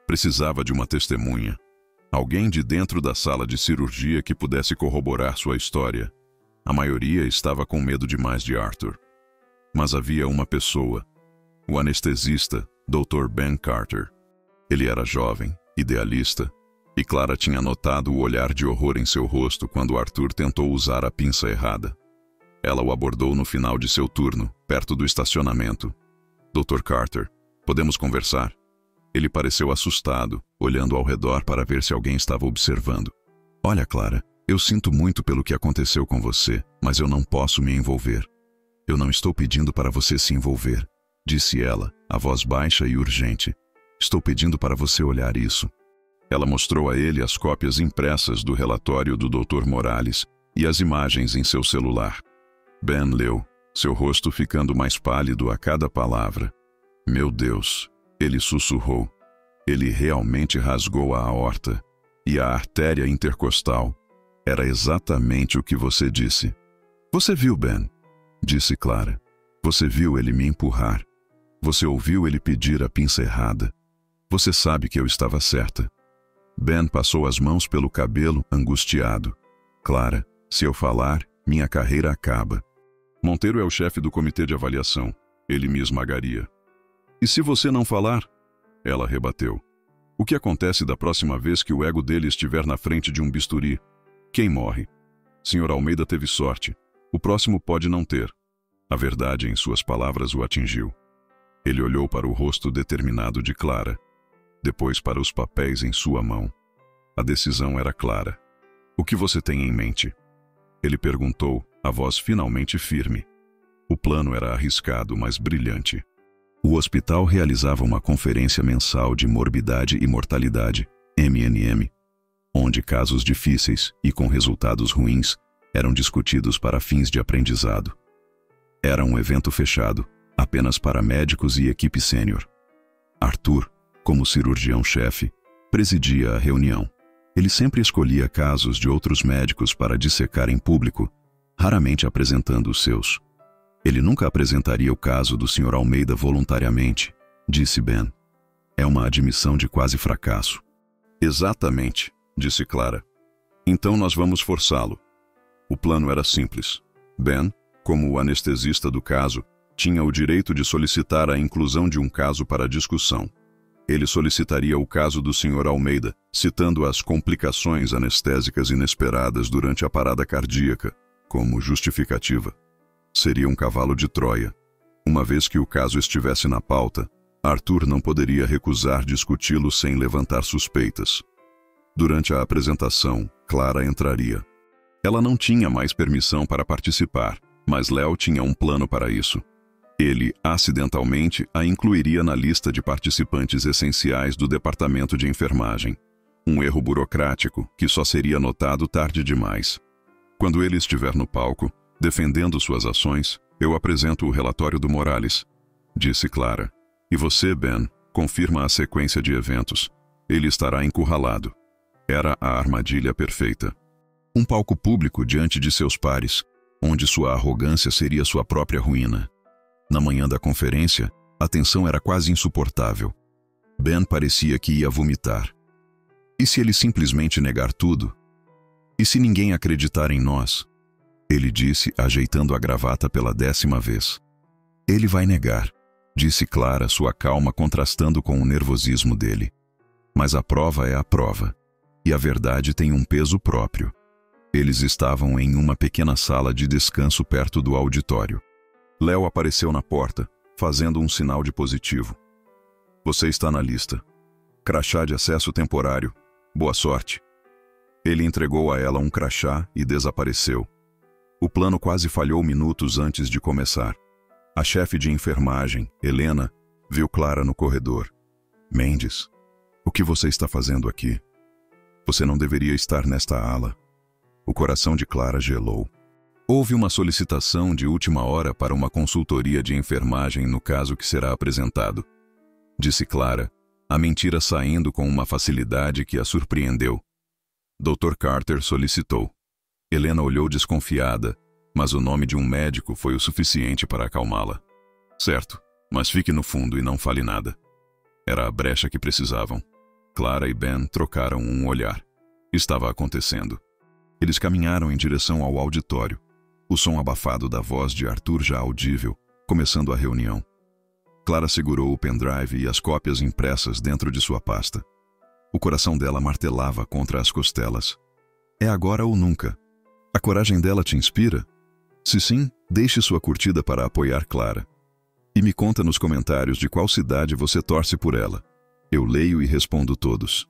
Precisava de uma testemunha. Alguém de dentro da sala de cirurgia que pudesse corroborar sua história. A maioria estava com medo demais de Arthur. Mas havia uma pessoa. O anestesista, Dr. Ben Carter. Ele era jovem, idealista, E Clara tinha notado o olhar de horror em seu rosto quando Arthur tentou usar a pinça errada. Ela o abordou no final de seu turno, perto do estacionamento. Dr. Carter, podemos conversar? Ele pareceu assustado, olhando ao redor para ver se alguém estava observando. Olha, Clara, eu sinto muito pelo que aconteceu com você, mas eu não posso me envolver. Eu não estou pedindo para você se envolver, disse ela, a voz baixa e urgente. Estou pedindo para você olhar isso. Ela mostrou a ele as cópias impressas do relatório do Dr. Morales e as imagens em seu celular. Ben leu, seu rosto ficando mais pálido a cada palavra. Meu Deus, ele sussurrou. Ele realmente rasgou a aorta. E a artéria intercostal. Era exatamente o que você disse. Você viu, Ben? Disse Clara. Você viu ele me empurrar. Você ouviu ele pedir a pinça errada. Você sabe que eu estava certa. Ben passou as mãos pelo cabelo, angustiado. Clara, se eu falar, minha carreira acaba. Monteiro é o chefe do comitê de avaliação. Ele me esmagaria. E se você não falar? Ela rebateu. O que acontece da próxima vez que o ego dele estiver na frente de um bisturi? Quem morre? Sr. Almeida teve sorte. O próximo pode não ter. A verdade em suas palavras o atingiu. Ele olhou para o rosto determinado de Clara. Depois para os papéis em sua mão. A decisão era clara. O que você tem em mente? Ele perguntou, a voz finalmente firme. O plano era arriscado, mas brilhante. O hospital realizava uma conferência mensal de morbidade e mortalidade, MNM, onde casos difíceis e com resultados ruins eram discutidos para fins de aprendizado. Era um evento fechado, apenas para médicos e equipe sênior. Arthur, como cirurgião-chefe, presidia a reunião. Ele sempre escolhia casos de outros médicos para dissecar em público, raramente apresentando os seus. Ele nunca apresentaria o caso do Sr. Almeida voluntariamente, disse Ben. É uma admissão de quase fracasso. Exatamente, disse Clara. Então nós vamos forçá-lo. O plano era simples. Ben, como o anestesista do caso, tinha o direito de solicitar a inclusão de um caso para discussão. Ele solicitaria o caso do Sr. Almeida, citando as complicações anestésicas inesperadas durante a parada cardíaca, como justificativa. Seria um cavalo de Troia. Uma vez que o caso estivesse na pauta, Arthur não poderia recusar discuti-lo sem levantar suspeitas. Durante a apresentação, Clara entraria. Ela não tinha mais permissão para participar, mas Léo tinha um plano para isso. Ele, acidentalmente, a incluiria na lista de participantes essenciais do departamento de enfermagem. Um erro burocrático que só seria notado tarde demais. Quando ele estiver no palco, defendendo suas ações, eu apresento o relatório do Morales, disse Clara. E você, Ben, confirma a sequência de eventos. Ele estará encurralado. Era a armadilha perfeita. Um palco público diante de seus pares, onde sua arrogância seria sua própria ruína. Na manhã da conferência, a tensão era quase insuportável. Ben parecia que ia vomitar. E se ele simplesmente negar tudo? E se ninguém acreditar em nós? Ele disse, ajeitando a gravata pela 10ª vez. Ele vai negar, disse Clara, sua calma contrastando com o nervosismo dele. Mas a prova é a prova. E a verdade tem um peso próprio. Eles estavam em uma pequena sala de descanso perto do auditório. Léo apareceu na porta, fazendo um sinal de positivo. Você está na lista. Crachá de acesso temporário. Boa sorte. Ele entregou a ela um crachá e desapareceu. O plano quase falhou minutos antes de começar. A chefe de enfermagem, Helena, viu Clara no corredor. Mendes, o que você está fazendo aqui? Você não deveria estar nesta ala. O coração de Clara gelou. Houve uma solicitação de última hora para uma consultoria de enfermagem no caso que será apresentado. Disse Clara, a mentira saindo com uma facilidade que a surpreendeu. Dr. Carter solicitou. Helena olhou desconfiada, mas o nome de um médico foi o suficiente para acalmá-la. Certo, mas fique no fundo e não fale nada. Era a brecha que precisavam. Clara e Ben trocaram um olhar. Estava acontecendo. Eles caminharam em direção ao auditório. O som abafado da voz de Arthur já audível, começando a reunião. Clara segurou o pendrive e as cópias impressas dentro de sua pasta. O coração dela martelava contra as costelas. É agora ou nunca. A coragem dela te inspira? Se sim, deixe sua curtida para apoiar Clara. E me conta nos comentários de qual cidade você torce por ela. Eu leio e respondo todos.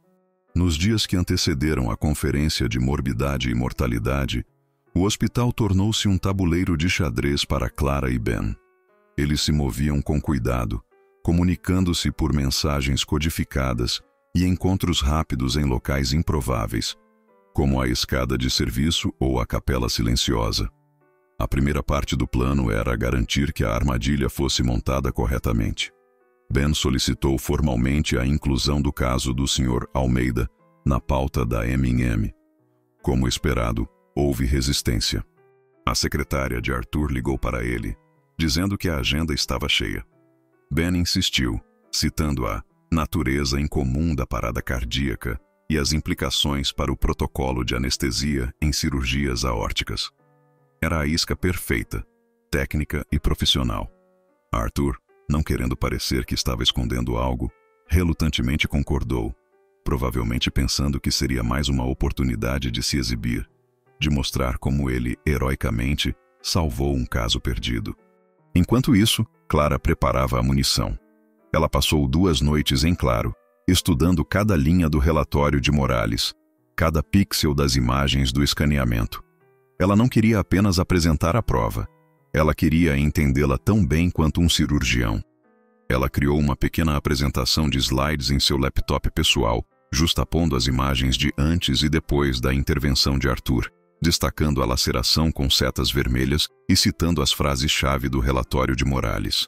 Nos dias que antecederam a conferência de morbidade e mortalidade, o hospital tornou-se um tabuleiro de xadrez para Clara e Ben. Eles se moviam com cuidado, comunicando-se por mensagens codificadas e encontros rápidos em locais improváveis, como a escada de serviço ou a capela silenciosa. A primeira parte do plano era garantir que a armadilha fosse montada corretamente. Ben solicitou formalmente a inclusão do caso do Sr. Almeida na pauta da M&M. Como esperado, houve resistência. A secretária de Arthur ligou para ele, dizendo que a agenda estava cheia. Ben insistiu, citando a natureza incomum da parada cardíaca e as implicações para o protocolo de anestesia em cirurgias aórticas. Era a isca perfeita, técnica e profissional. Arthur, não querendo parecer que estava escondendo algo, relutantemente concordou, provavelmente pensando que seria mais uma oportunidade de se exibir, de mostrar como ele, heroicamente, salvou um caso perdido. Enquanto isso, Clara preparava a munição. Ela passou 2 noites em claro, estudando cada linha do relatório de Morales, cada pixel das imagens do escaneamento. Ela não queria apenas apresentar a prova. Ela queria entendê-la tão bem quanto um cirurgião. Ela criou uma pequena apresentação de slides em seu laptop pessoal, justapondo as imagens de antes e depois da intervenção de Arthur, destacando a laceração com setas vermelhas e citando as frases-chave do relatório de Morales.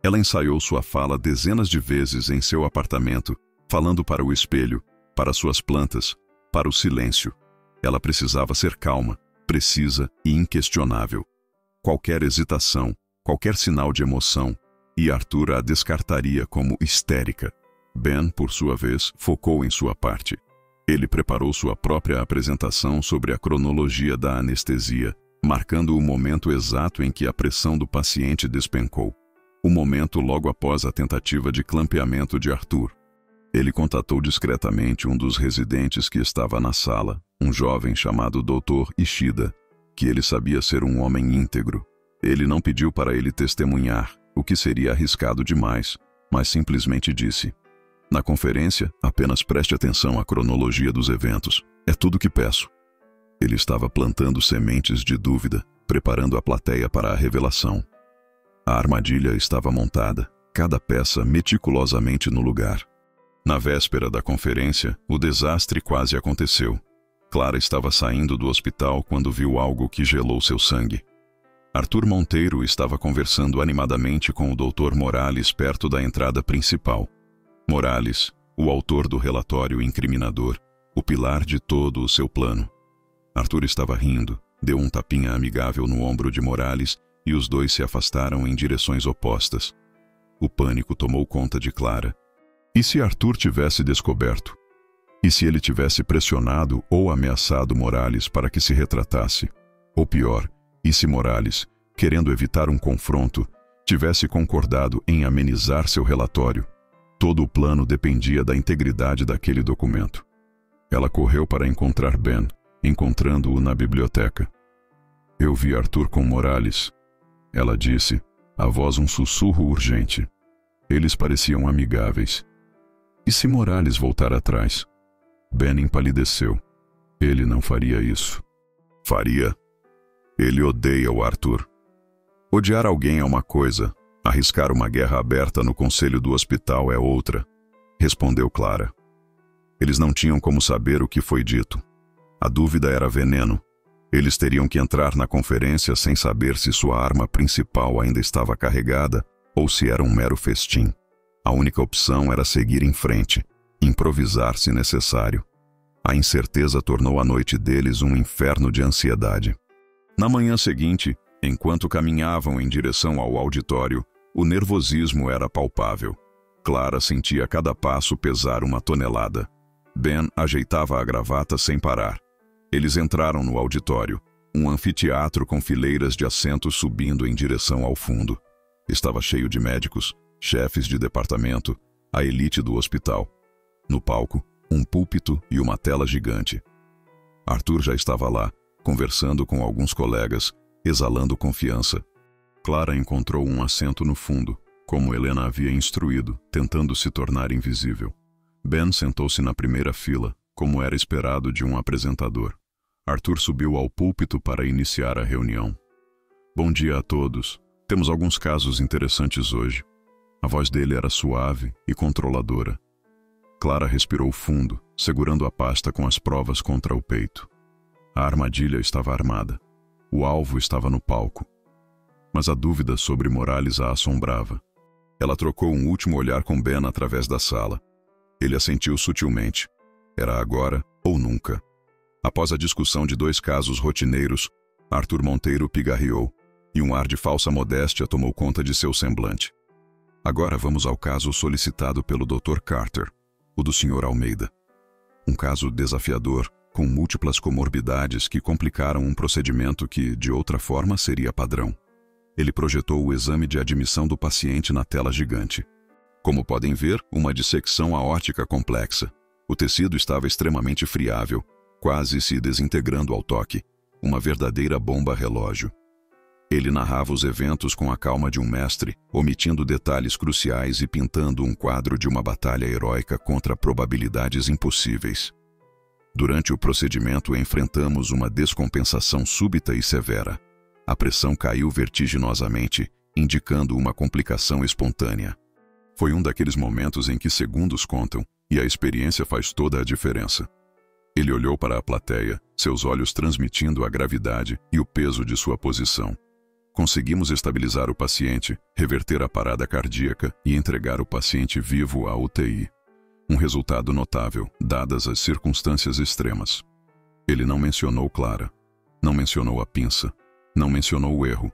Ela ensaiou sua fala dezenas de vezes em seu apartamento, falando para o espelho, para suas plantas, para o silêncio. Ela precisava ser calma, precisa e inquestionável. Qualquer hesitação, qualquer sinal de emoção, e Arthur a descartaria como histérica. Ben, por sua vez, focou em sua parte. Ele preparou sua própria apresentação sobre a cronologia da anestesia, marcando o momento exato em que a pressão do paciente despencou. O momento logo após a tentativa de clampeamento de Arthur. Ele contatou discretamente um dos residentes que estava na sala, um jovem chamado Dr. Ishida, que ele sabia ser um homem íntegro. Ele não pediu para ele testemunhar, o que seria arriscado demais, mas simplesmente disse: "Na conferência, apenas preste atenção à cronologia dos eventos. É tudo que peço." Ele estava plantando sementes de dúvida, preparando a plateia para a revelação. A armadilha estava montada, cada peça meticulosamente no lugar. Na véspera da conferência, o desastre quase aconteceu. Clara estava saindo do hospital quando viu algo que gelou seu sangue. Arthur Monteiro estava conversando animadamente com o Dr. Morales perto da entrada principal. Morales, o autor do relatório incriminador, o pilar de todo o seu plano. Arthur estava rindo, deu um tapinha amigável no ombro de Morales e os dois se afastaram em direções opostas. O pânico tomou conta de Clara. E se Arthur tivesse descoberto? E se ele tivesse pressionado ou ameaçado Morales para que se retratasse? Ou pior, e se Morales, querendo evitar um confronto, tivesse concordado em amenizar seu relatório? Todo o plano dependia da integridade daquele documento. Ela correu para encontrar Ben, encontrando-o na biblioteca. "Eu vi Arthur com Morales", ela disse, a voz um sussurro urgente. Eles pareciam amigáveis. E se Morales voltar atrás? Ben empalideceu. Ele não faria isso. Faria. Ele odeia o Arthur. Odiar alguém é uma coisa, arriscar uma guerra aberta no conselho do hospital é outra, respondeu Clara. Eles não tinham como saber o que foi dito. A dúvida era veneno. Eles teriam que entrar na conferência sem saber se sua arma principal ainda estava carregada ou se era um mero festim. A única opção era seguir em frente, improvisar se necessário. A incerteza tornou a noite deles um inferno de ansiedade. Na manhã seguinte, enquanto caminhavam em direção ao auditório, o nervosismo era palpável. Clara sentia cada passo pesar 1 tonelada. Ben ajeitava a gravata sem parar. Eles entraram no auditório, um anfiteatro com fileiras de assentos subindo em direção ao fundo. Estava cheio de médicos, chefes de departamento, a elite do hospital. No palco, um púlpito e uma tela gigante. Arthur já estava lá, conversando com alguns colegas, exalando confiança. Clara encontrou um assento no fundo, como Helena havia instruído, tentando se tornar invisível. Ben sentou-se na primeira fila, como era esperado de um apresentador. Arthur subiu ao púlpito para iniciar a reunião. Bom dia a todos. Temos alguns casos interessantes hoje. A voz dele era suave e controladora. Clara respirou fundo, segurando a pasta com as provas contra o peito. A armadilha estava armada. O alvo estava no palco. Mas a dúvida sobre Morales a assombrava. Ela trocou um último olhar com Ben através da sala. Ele assentiu sutilmente. Era agora ou nunca. Após a discussão de 2 casos rotineiros, Arthur Monteiro pigarreou, e um ar de falsa modéstia tomou conta de seu semblante. Agora vamos ao caso solicitado pelo Dr. Carter, o do Sr. Almeida. Um caso desafiador, com múltiplas comorbidades que complicaram um procedimento que, de outra forma, seria padrão. Ele projetou o exame de admissão do paciente na tela gigante. Como podem ver, uma dissecção aórtica complexa. O tecido estava extremamente friável, quase se desintegrando ao toque. Uma verdadeira bomba relógio. Ele narrava os eventos com a calma de um mestre, omitindo detalhes cruciais e pintando um quadro de uma batalha heróica contra probabilidades impossíveis. Durante o procedimento enfrentamos uma descompensação súbita e severa. A pressão caiu vertiginosamente, indicando uma complicação espontânea. Foi um daqueles momentos em que segundos contam e a experiência faz toda a diferença. Ele olhou para a plateia, seus olhos transmitindo a gravidade e o peso de sua posição. Conseguimos estabilizar o paciente, reverter a parada cardíaca e entregar o paciente vivo à UTI. Um resultado notável, dadas as circunstâncias extremas. Ele não mencionou Clara, não mencionou a pinça, não mencionou o erro.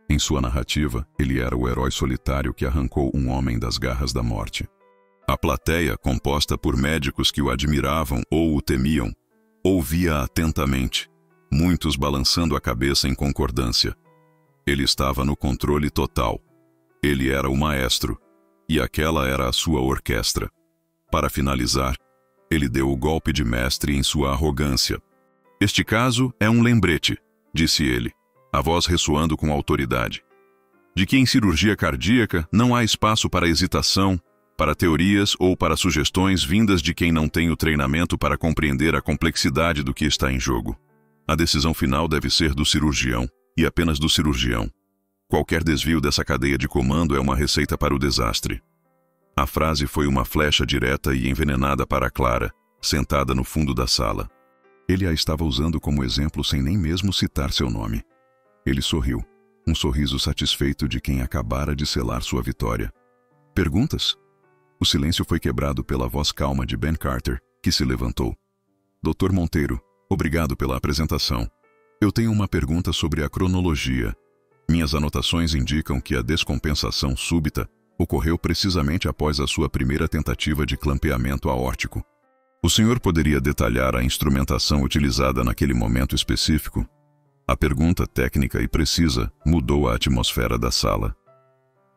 Em sua narrativa, ele era o herói solitário que arrancou um homem das garras da morte. A plateia, composta por médicos que o admiravam ou o temiam, ouvia atentamente, muitos balançando a cabeça em concordância. Ele estava no controle total. Ele era o maestro, e aquela era a sua orquestra. Para finalizar, ele deu o golpe de mestre em sua arrogância. Este caso é um lembrete, disse ele, a voz ressoando com autoridade, de que em cirurgia cardíaca não há espaço para hesitação, para teorias ou para sugestões vindas de quem não tem o treinamento para compreender a complexidade do que está em jogo. A decisão final deve ser do cirurgião, e apenas do cirurgião. Qualquer desvio dessa cadeia de comando é uma receita para o desastre. A frase foi uma flecha direta e envenenada para Clara, sentada no fundo da sala. Ele a estava usando como exemplo sem nem mesmo citar seu nome. Ele sorriu, um sorriso satisfeito de quem acabara de selar sua vitória. Perguntas? O silêncio foi quebrado pela voz calma de Ben Carter, que se levantou. Dr. Monteiro, obrigado pela apresentação. Eu tenho uma pergunta sobre a cronologia. Minhas anotações indicam que a descompensação súbita ocorreu precisamente após a sua primeira tentativa de clampeamento aórtico. O senhor poderia detalhar a instrumentação utilizada naquele momento específico? A pergunta técnica e precisa mudou a atmosfera da sala.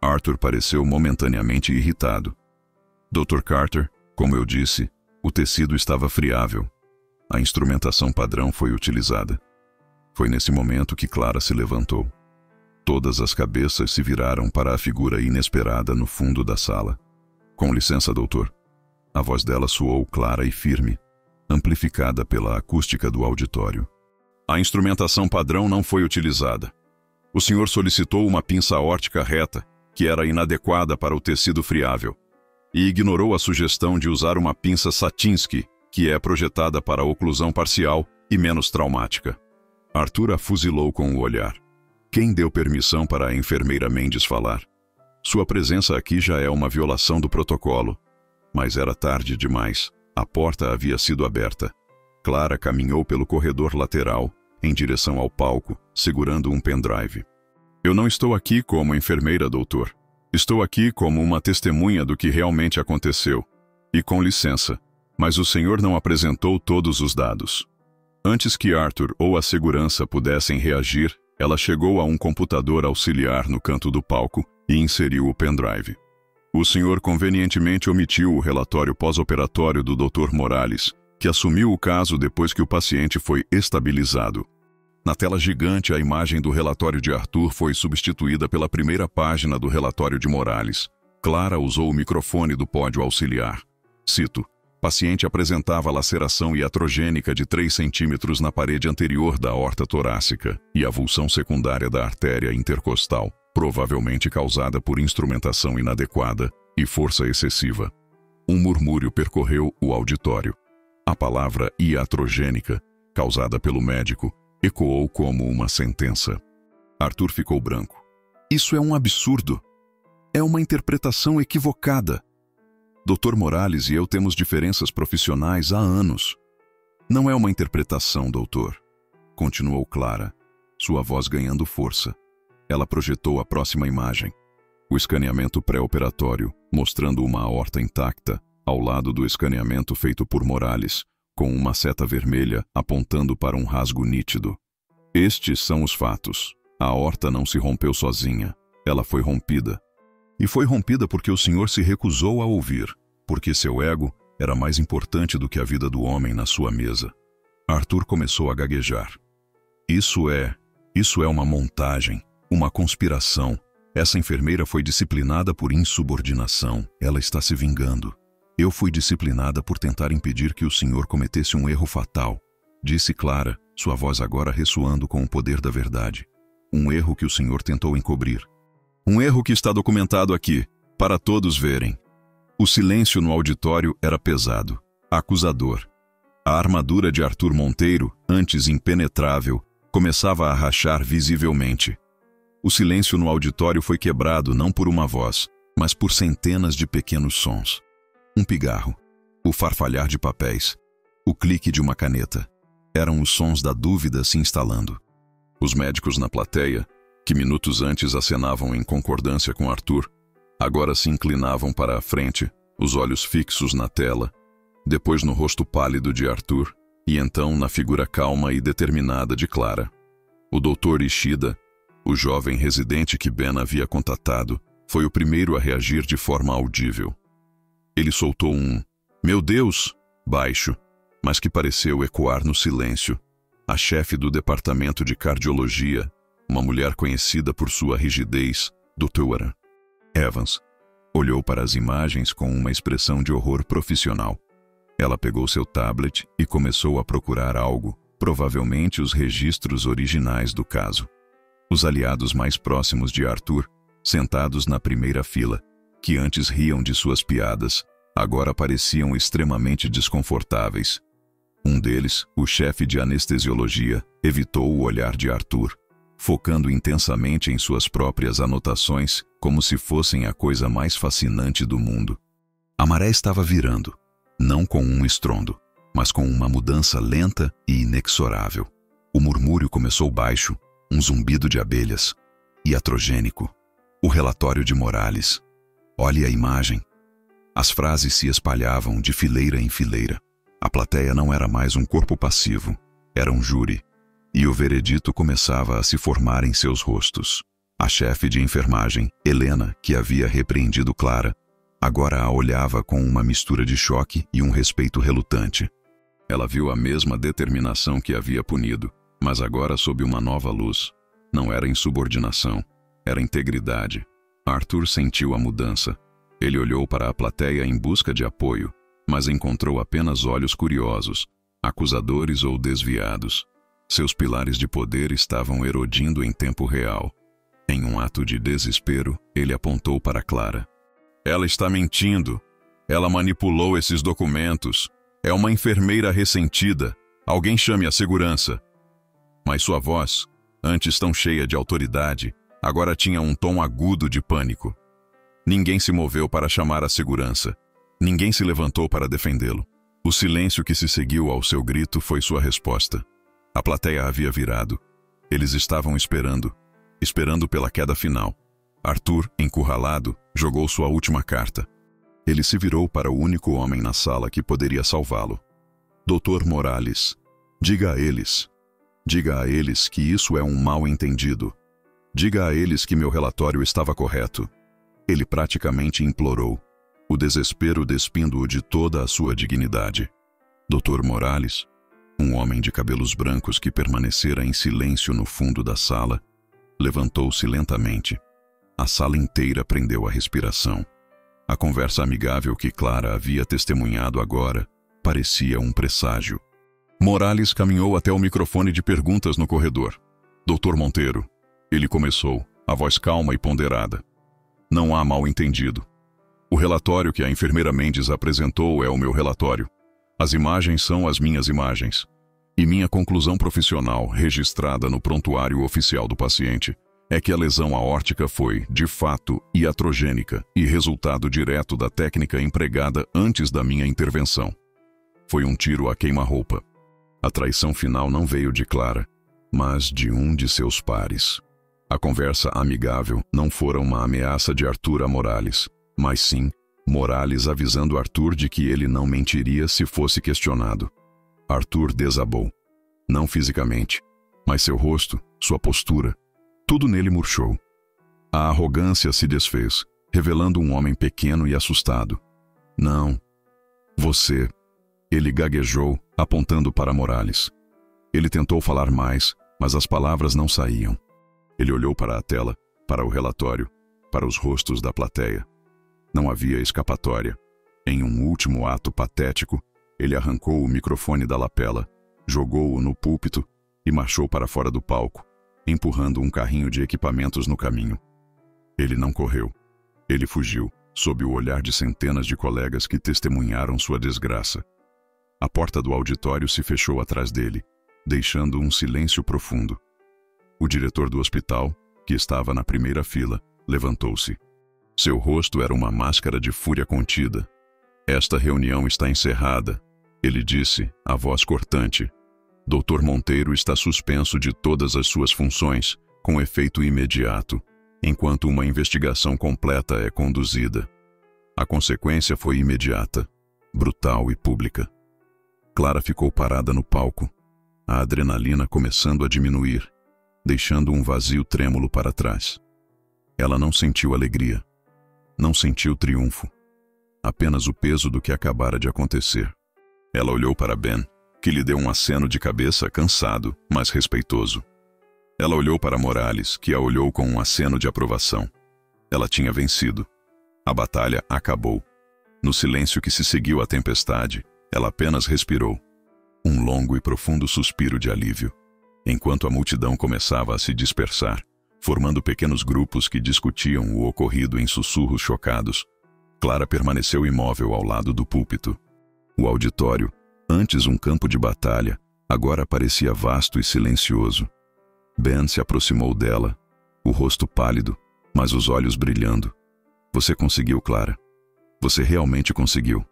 Arthur pareceu momentaneamente irritado. Dr. Carter, como eu disse, o tecido estava friável. A instrumentação padrão foi utilizada. Foi nesse momento que Clara se levantou. Todas as cabeças se viraram para a figura inesperada no fundo da sala. Com licença, doutor. A voz dela soou clara e firme, amplificada pela acústica do auditório. A instrumentação padrão não foi utilizada. O senhor solicitou uma pinça aórtica reta, que era inadequada para o tecido friável, e ignorou a sugestão de usar uma pinça Satinsky, que é projetada para a oclusão parcial e menos traumática. Arthur a fuzilou com o olhar. Quem deu permissão para a enfermeira Mendes falar? Sua presença aqui já é uma violação do protocolo. Mas era tarde demais. A porta havia sido aberta. Clara caminhou pelo corredor lateral, em direção ao palco, segurando um pendrive. Eu não estou aqui como enfermeira, doutor. Estou aqui como uma testemunha do que realmente aconteceu. E com licença, mas o senhor não apresentou todos os dados. Antes que Arthur ou a segurança pudessem reagir, ela chegou a um computador auxiliar no canto do palco e inseriu o pendrive. O senhor convenientemente omitiu o relatório pós-operatório do Dr. Morales, que assumiu o caso depois que o paciente foi estabilizado. Na tela gigante, a imagem do relatório de Arthur foi substituída pela primeira página do relatório de Morales. Clara usou o microfone do pódio auxiliar. Cito: paciente apresentava laceração iatrogênica de 3 centímetros na parede anterior da aorta torácica e avulsão secundária da artéria intercostal, provavelmente causada por instrumentação inadequada e força excessiva. Um murmúrio percorreu o auditório. A palavra iatrogênica, causada pelo médico, ecoou como uma sentença. Arthur ficou branco. Isso é um absurdo. É uma interpretação equivocada. Dr. Morales e eu temos diferenças profissionais há anos. Não é uma interpretação, doutor. Continuou Clara, sua voz ganhando força. Ela projetou a próxima imagem. O escaneamento pré-operatório, mostrando uma aorta intacta, ao lado do escaneamento feito por Morales, com uma seta vermelha apontando para um rasgo nítido. Estes são os fatos. A aorta não se rompeu sozinha. Ela foi rompida. E foi rompida porque o senhor se recusou a ouvir, porque seu ego era mais importante do que a vida do homem na sua mesa. Arthur começou a gaguejar. Isso é uma montagem, uma conspiração. Essa enfermeira foi disciplinada por insubordinação. Ela está se vingando. Eu fui disciplinada por tentar impedir que o senhor cometesse um erro fatal, disse Clara, sua voz agora ressoando com o poder da verdade. Um erro que o senhor tentou encobrir. Um erro que está documentado aqui, para todos verem. O silêncio no auditório era pesado, acusador. A armadura de Arthur Monteiro, antes impenetrável, começava a rachar visivelmente. O silêncio no auditório foi quebrado não por uma voz, mas por centenas de pequenos sons. Um pigarro, o farfalhar de papéis, o clique de uma caneta. Eram os sons da dúvida se instalando. Os médicos na plateia, que minutos antes acenavam em concordância com Arthur, agora se inclinavam para a frente, os olhos fixos na tela, depois no rosto pálido de Arthur e então na figura calma e determinada de Clara. O Dr. Ishida, o jovem residente que Ben havia contatado, foi o primeiro a reagir de forma audível. Ele soltou um "Meu Deus!" baixo, mas que pareceu ecoar no silêncio. A chefe do departamento de cardiologia, uma mulher conhecida por sua rigidez, Dra. Evans, olhou para as imagens com uma expressão de horror profissional. Ela pegou seu tablet e começou a procurar algo, provavelmente os registros originais do caso. Os aliados mais próximos de Arthur, sentados na primeira fila, que antes riam de suas piadas, agora pareciam extremamente desconfortáveis. Um deles, o chefe de anestesiologia, evitou o olhar de Arthur, focando intensamente em suas próprias anotações, como se fossem a coisa mais fascinante do mundo. A maré estava virando, não com um estrondo, mas com uma mudança lenta e inexorável. O murmúrio começou baixo, um zumbido de abelhas, iatrogênico. O relatório de Morales. Olhe a imagem. As frases se espalhavam de fileira em fileira. A plateia não era mais um corpo passivo, era um júri. E o veredito começava a se formar em seus rostos. A chefe de enfermagem, Helena, que havia repreendido Clara, agora a olhava com uma mistura de choque e um respeito relutante. Ela viu a mesma determinação que havia punido, mas agora sob uma nova luz. Não era insubordinação, era integridade. Arthur sentiu a mudança. Ele olhou para a plateia em busca de apoio, mas encontrou apenas olhos curiosos, acusadores ou desviados. Seus pilares de poder estavam erodindo em tempo real. Em um ato de desespero, ele apontou para Clara. Ela está mentindo. Ela manipulou esses documentos. É uma enfermeira ressentida. Alguém chame a segurança. Mas sua voz, antes tão cheia de autoridade, agora tinha um tom agudo de pânico. Ninguém se moveu para chamar a segurança. Ninguém se levantou para defendê-lo. O silêncio que se seguiu ao seu grito foi sua resposta. A plateia havia virado. Eles estavam esperando pela queda final. Arthur, encurralado, jogou sua última carta. Ele se virou para o único homem na sala que poderia salvá-lo. Dr. Morales, diga a eles que isso é um mal-entendido. Diga a eles que meu relatório estava correto. Ele praticamente implorou, o desespero despindo-o de toda a sua dignidade. Dr. Morales, um homem de cabelos brancos que permanecera em silêncio no fundo da sala, levantou-se lentamente. A sala inteira prendeu a respiração. A conversa amigável que Clara havia testemunhado agora parecia um presságio. Morales caminhou até o microfone de perguntas no corredor. Dr. Monteiro, ele começou, a voz calma e ponderada. Não há mal-entendido. O relatório que a enfermeira Mendes apresentou é o meu relatório. As imagens são as minhas imagens. E minha conclusão profissional, registrada no prontuário oficial do paciente, é que a lesão aórtica foi, de fato, iatrogênica e resultado direto da técnica empregada antes da minha intervenção. Foi um tiro a queima-roupa. A traição final não veio de Clara, mas de um de seus pares. A conversa amigável não fora uma ameaça de Arthur a Morales, mas sim Morales avisando Arthur de que ele não mentiria se fosse questionado. Arthur desabou. Não fisicamente, mas seu rosto, sua postura, tudo nele murchou. A arrogância se desfez, revelando um homem pequeno e assustado. Não. Você. Ele gaguejou, apontando para Morales. Ele tentou falar mais, mas as palavras não saíam. Ele olhou para a tela, para o relatório, para os rostos da plateia. Não havia escapatória. Em um último ato patético, ele arrancou o microfone da lapela, jogou-o no púlpito e marchou para fora do palco, empurrando um carrinho de equipamentos no caminho. Ele não correu. Ele fugiu, sob o olhar de centenas de colegas que testemunharam sua desgraça. A porta do auditório se fechou atrás dele, deixando um silêncio profundo. O diretor do hospital, que estava na primeira fila, levantou-se. Seu rosto era uma máscara de fúria contida. Esta reunião está encerrada, ele disse, a voz cortante. Dr. Monteiro está suspenso de todas as suas funções, com efeito imediato, enquanto uma investigação completa é conduzida. A consequência foi imediata, brutal e pública. Clara ficou parada no palco, a adrenalina começando a diminuir, deixando um vazio trêmulo para trás. Ela não sentiu alegria, não sentiu triunfo, apenas o peso do que acabara de acontecer. Ela olhou para Ben, que lhe deu um aceno de cabeça cansado, mas respeitoso. Ela olhou para Morales, que a olhou com um aceno de aprovação. Ela tinha vencido. A batalha acabou. No silêncio que se seguiu à tempestade, ela apenas respirou. Um longo e profundo suspiro de alívio, enquanto a multidão começava a se dispersar, formando pequenos grupos que discutiam o ocorrido em sussurros chocados. Clara permaneceu imóvel ao lado do púlpito. O auditório, antes um campo de batalha, agora parecia vasto e silencioso. Ben se aproximou dela, o rosto pálido, mas os olhos brilhando. Você conseguiu, Clara. Você realmente conseguiu.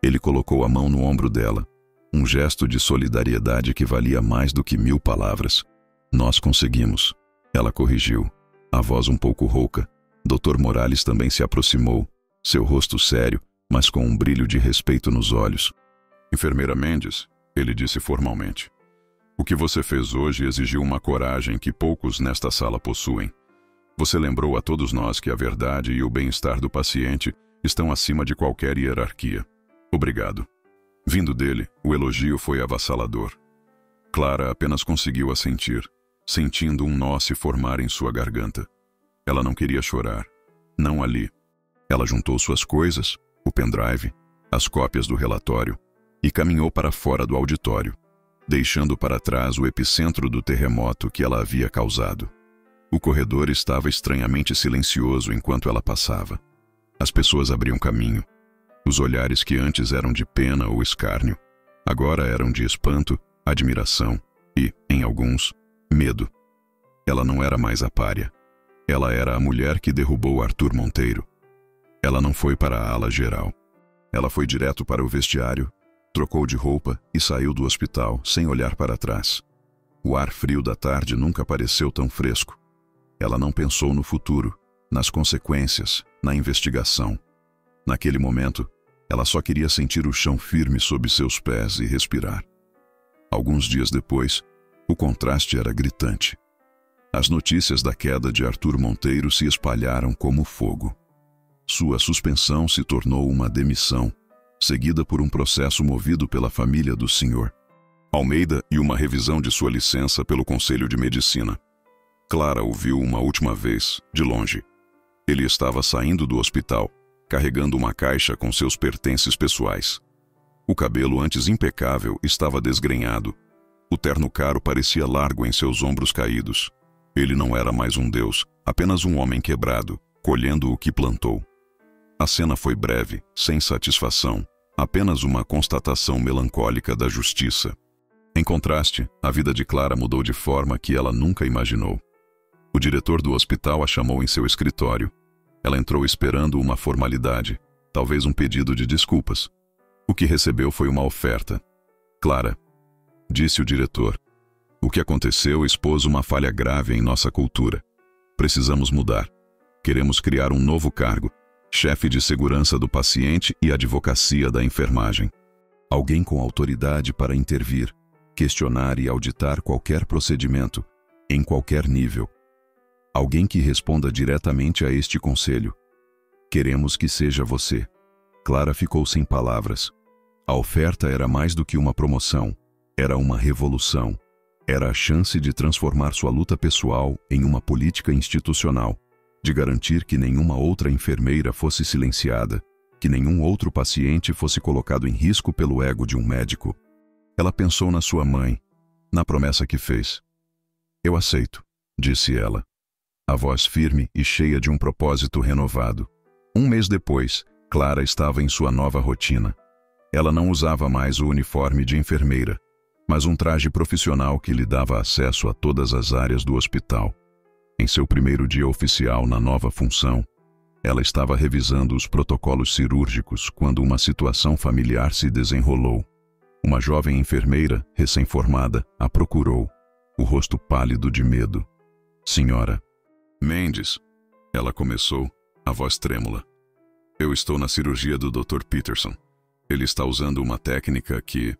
Ele colocou a mão no ombro dela, um gesto de solidariedade que valia mais do que 1000 palavras. Nós conseguimos. Ela corrigiu, a voz um pouco rouca. Dr. Morales também se aproximou, seu rosto sério, mas com um brilho de respeito nos olhos. Enfermeira Mendes, ele disse formalmente. O que você fez hoje exigiu uma coragem que poucos nesta sala possuem. Você lembrou a todos nós que a verdade e o bem-estar do paciente estão acima de qualquer hierarquia. Obrigado. Vindo dele, o elogio foi avassalador. Clara apenas conseguiu assentir, sentindo um nó se formar em sua garganta. Ela não queria chorar. Não ali. Ela juntou suas coisas, o pendrive, as cópias do relatório, e caminhou para fora do auditório, deixando para trás o epicentro do terremoto que ela havia causado. O corredor estava estranhamente silencioso enquanto ela passava. As pessoas abriam caminho. Os olhares que antes eram de pena ou escárnio, agora eram de espanto, admiração e, em alguns, medo. Ela não era mais a pária. Ela era a mulher que derrubou Arthur Monteiro. Ela não foi para a ala geral. Ela foi direto para o vestiário, trocou de roupa e saiu do hospital sem olhar para trás. O ar frio da tarde nunca pareceu tão fresco. Ela não pensou no futuro, nas consequências, na investigação. Naquele momento, ela só queria sentir o chão firme sob seus pés e respirar. Alguns dias depois, o contraste era gritante. As notícias da queda de Arthur Monteiro se espalharam como fogo. Sua suspensão se tornou uma demissão, seguida por um processo movido pela família do Sr. Almeida e uma revisão de sua licença pelo Conselho de Medicina. Clara o viu uma última vez, de longe. Ele estava saindo do hospital, carregando uma caixa com seus pertences pessoais. O cabelo, antes impecável, estava desgrenhado. O terno caro parecia largo em seus ombros caídos. Ele não era mais um deus, apenas um homem quebrado, colhendo o que plantou. A cena foi breve, sem satisfação, apenas uma constatação melancólica da justiça. Em contraste, a vida de Clara mudou de forma que ela nunca imaginou. O diretor do hospital a chamou em seu escritório. Ela entrou esperando uma formalidade, talvez um pedido de desculpas. O que recebeu foi uma oferta. Clara, disse o diretor, o que aconteceu expôs uma falha grave em nossa cultura. Precisamos mudar. Queremos criar um novo cargo, chefe de segurança do paciente e advocacia da enfermagem. Alguém com autoridade para intervir, questionar e auditar qualquer procedimento, em qualquer nível. Alguém que responda diretamente a este conselho. Queremos que seja você. Clara ficou sem palavras. A oferta era mais do que uma promoção. Era uma revolução. Era a chance de transformar sua luta pessoal em uma política institucional, de garantir que nenhuma outra enfermeira fosse silenciada, que nenhum outro paciente fosse colocado em risco pelo ego de um médico. Ela pensou na sua mãe, na promessa que fez. Eu aceito, disse ela. A voz firme e cheia de um propósito renovado. Um mês depois, Clara estava em sua nova rotina. Ela não usava mais o uniforme de enfermeira, mas um traje profissional que lhe dava acesso a todas as áreas do hospital. Em seu primeiro dia oficial na nova função, ela estava revisando os protocolos cirúrgicos quando uma situação familiar se desenrolou. Uma jovem enfermeira, recém-formada, a procurou, o rosto pálido de medo. Senhora Mendes, ela começou, a voz trêmula. Eu estou na cirurgia do Dr. Peterson. Ele está usando uma técnica que...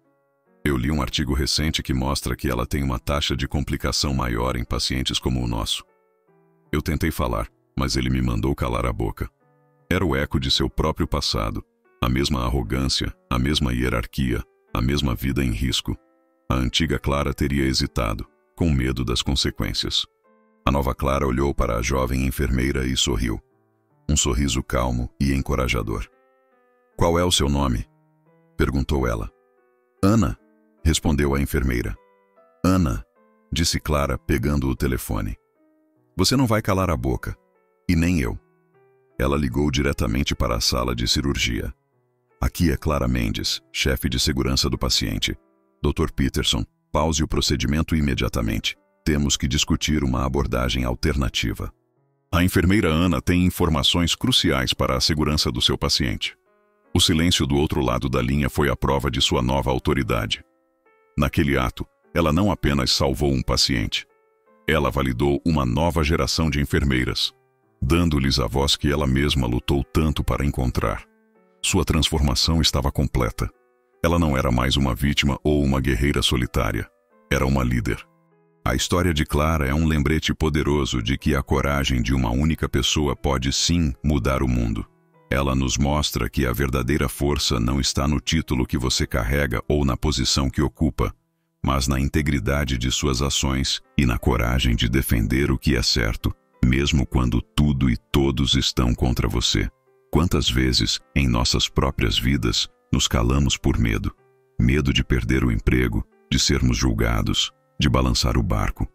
Eu li um artigo recente que mostra que ela tem uma taxa de complicação maior em pacientes como o nosso. Eu tentei falar, mas ele me mandou calar a boca. Era o eco de seu próprio passado, a mesma arrogância, a mesma hierarquia, a mesma vida em risco. A antiga Clara teria hesitado, com medo das consequências. A nova Clara olhou para a jovem enfermeira e sorriu. Um sorriso calmo e encorajador. Qual é o seu nome? Perguntou ela. Ana, respondeu a enfermeira. Ana, disse Clara, pegando o telefone. Você não vai calar a boca. E nem eu. Ela ligou diretamente para a sala de cirurgia. Aqui é Clara Mendes, chefe de segurança do paciente. Dr. Peterson, pause o procedimento imediatamente. Temos que discutir uma abordagem alternativa. A enfermeira Ana tem informações cruciais para a segurança do seu paciente. O silêncio do outro lado da linha foi a prova de sua nova autoridade. Naquele ato, ela não apenas salvou um paciente. Ela validou uma nova geração de enfermeiras, dando-lhes a voz que ela mesma lutou tanto para encontrar. Sua transformação estava completa. Ela não era mais uma vítima ou uma guerreira solitária. Era uma líder. A história de Clara é um lembrete poderoso de que a coragem de uma única pessoa pode sim mudar o mundo. Ela nos mostra que a verdadeira força não está no título que você carrega ou na posição que ocupa, mas na integridade de suas ações e na coragem de defender o que é certo, mesmo quando tudo e todos estão contra você. Quantas vezes, em nossas próprias vidas, nos calamos por medo? Medo de perder o emprego, de sermos julgados, de balançar o barco.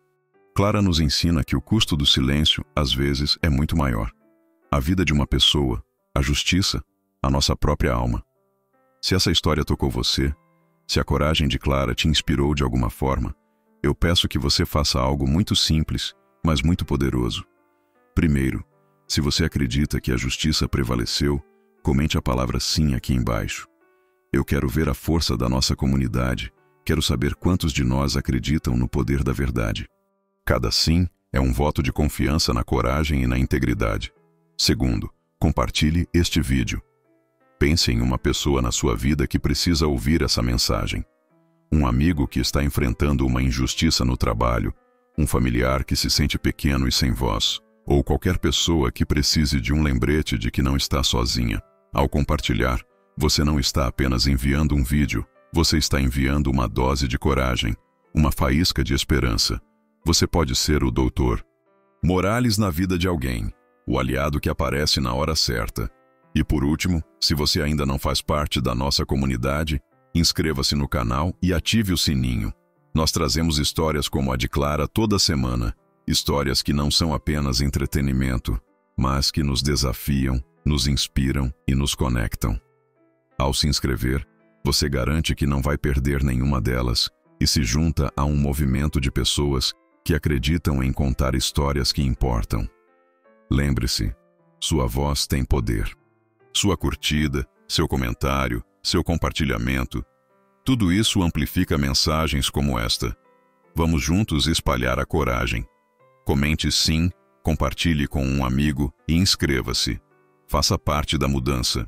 Clara nos ensina que o custo do silêncio, às vezes, é muito maior. A vida de uma pessoa, a justiça, a nossa própria alma. Se essa história tocou você, se a coragem de Clara te inspirou de alguma forma, eu peço que você faça algo muito simples, mas muito poderoso. Primeiro, se você acredita que a justiça prevaleceu, comente a palavra sim aqui embaixo. Eu quero ver a força da nossa comunidade. Quero saber quantos de nós acreditam no poder da verdade. Cada sim é um voto de confiança na coragem e na integridade. Segundo, compartilhe este vídeo. Pense em uma pessoa na sua vida que precisa ouvir essa mensagem. Um amigo que está enfrentando uma injustiça no trabalho, um familiar que se sente pequeno e sem voz, ou qualquer pessoa que precise de um lembrete de que não está sozinha. Ao compartilhar, você não está apenas enviando um vídeo, você está enviando uma dose de coragem, uma faísca de esperança. Você pode ser o Dr. Morales na vida de alguém, o aliado que aparece na hora certa. E por último, se você ainda não faz parte da nossa comunidade, inscreva-se no canal e ative o sininho. Nós trazemos histórias como a de Clara toda semana, histórias que não são apenas entretenimento, mas que nos desafiam, nos inspiram e nos conectam. Ao se inscrever, você garante que não vai perder nenhuma delas e se junta a um movimento de pessoas que acreditam em contar histórias que importam. Lembre-se, sua voz tem poder. Sua curtida, seu comentário, seu compartilhamento, tudo isso amplifica mensagens como esta. Vamos juntos espalhar a coragem. Comente sim, compartilhe com um amigo e inscreva-se. Faça parte da mudança.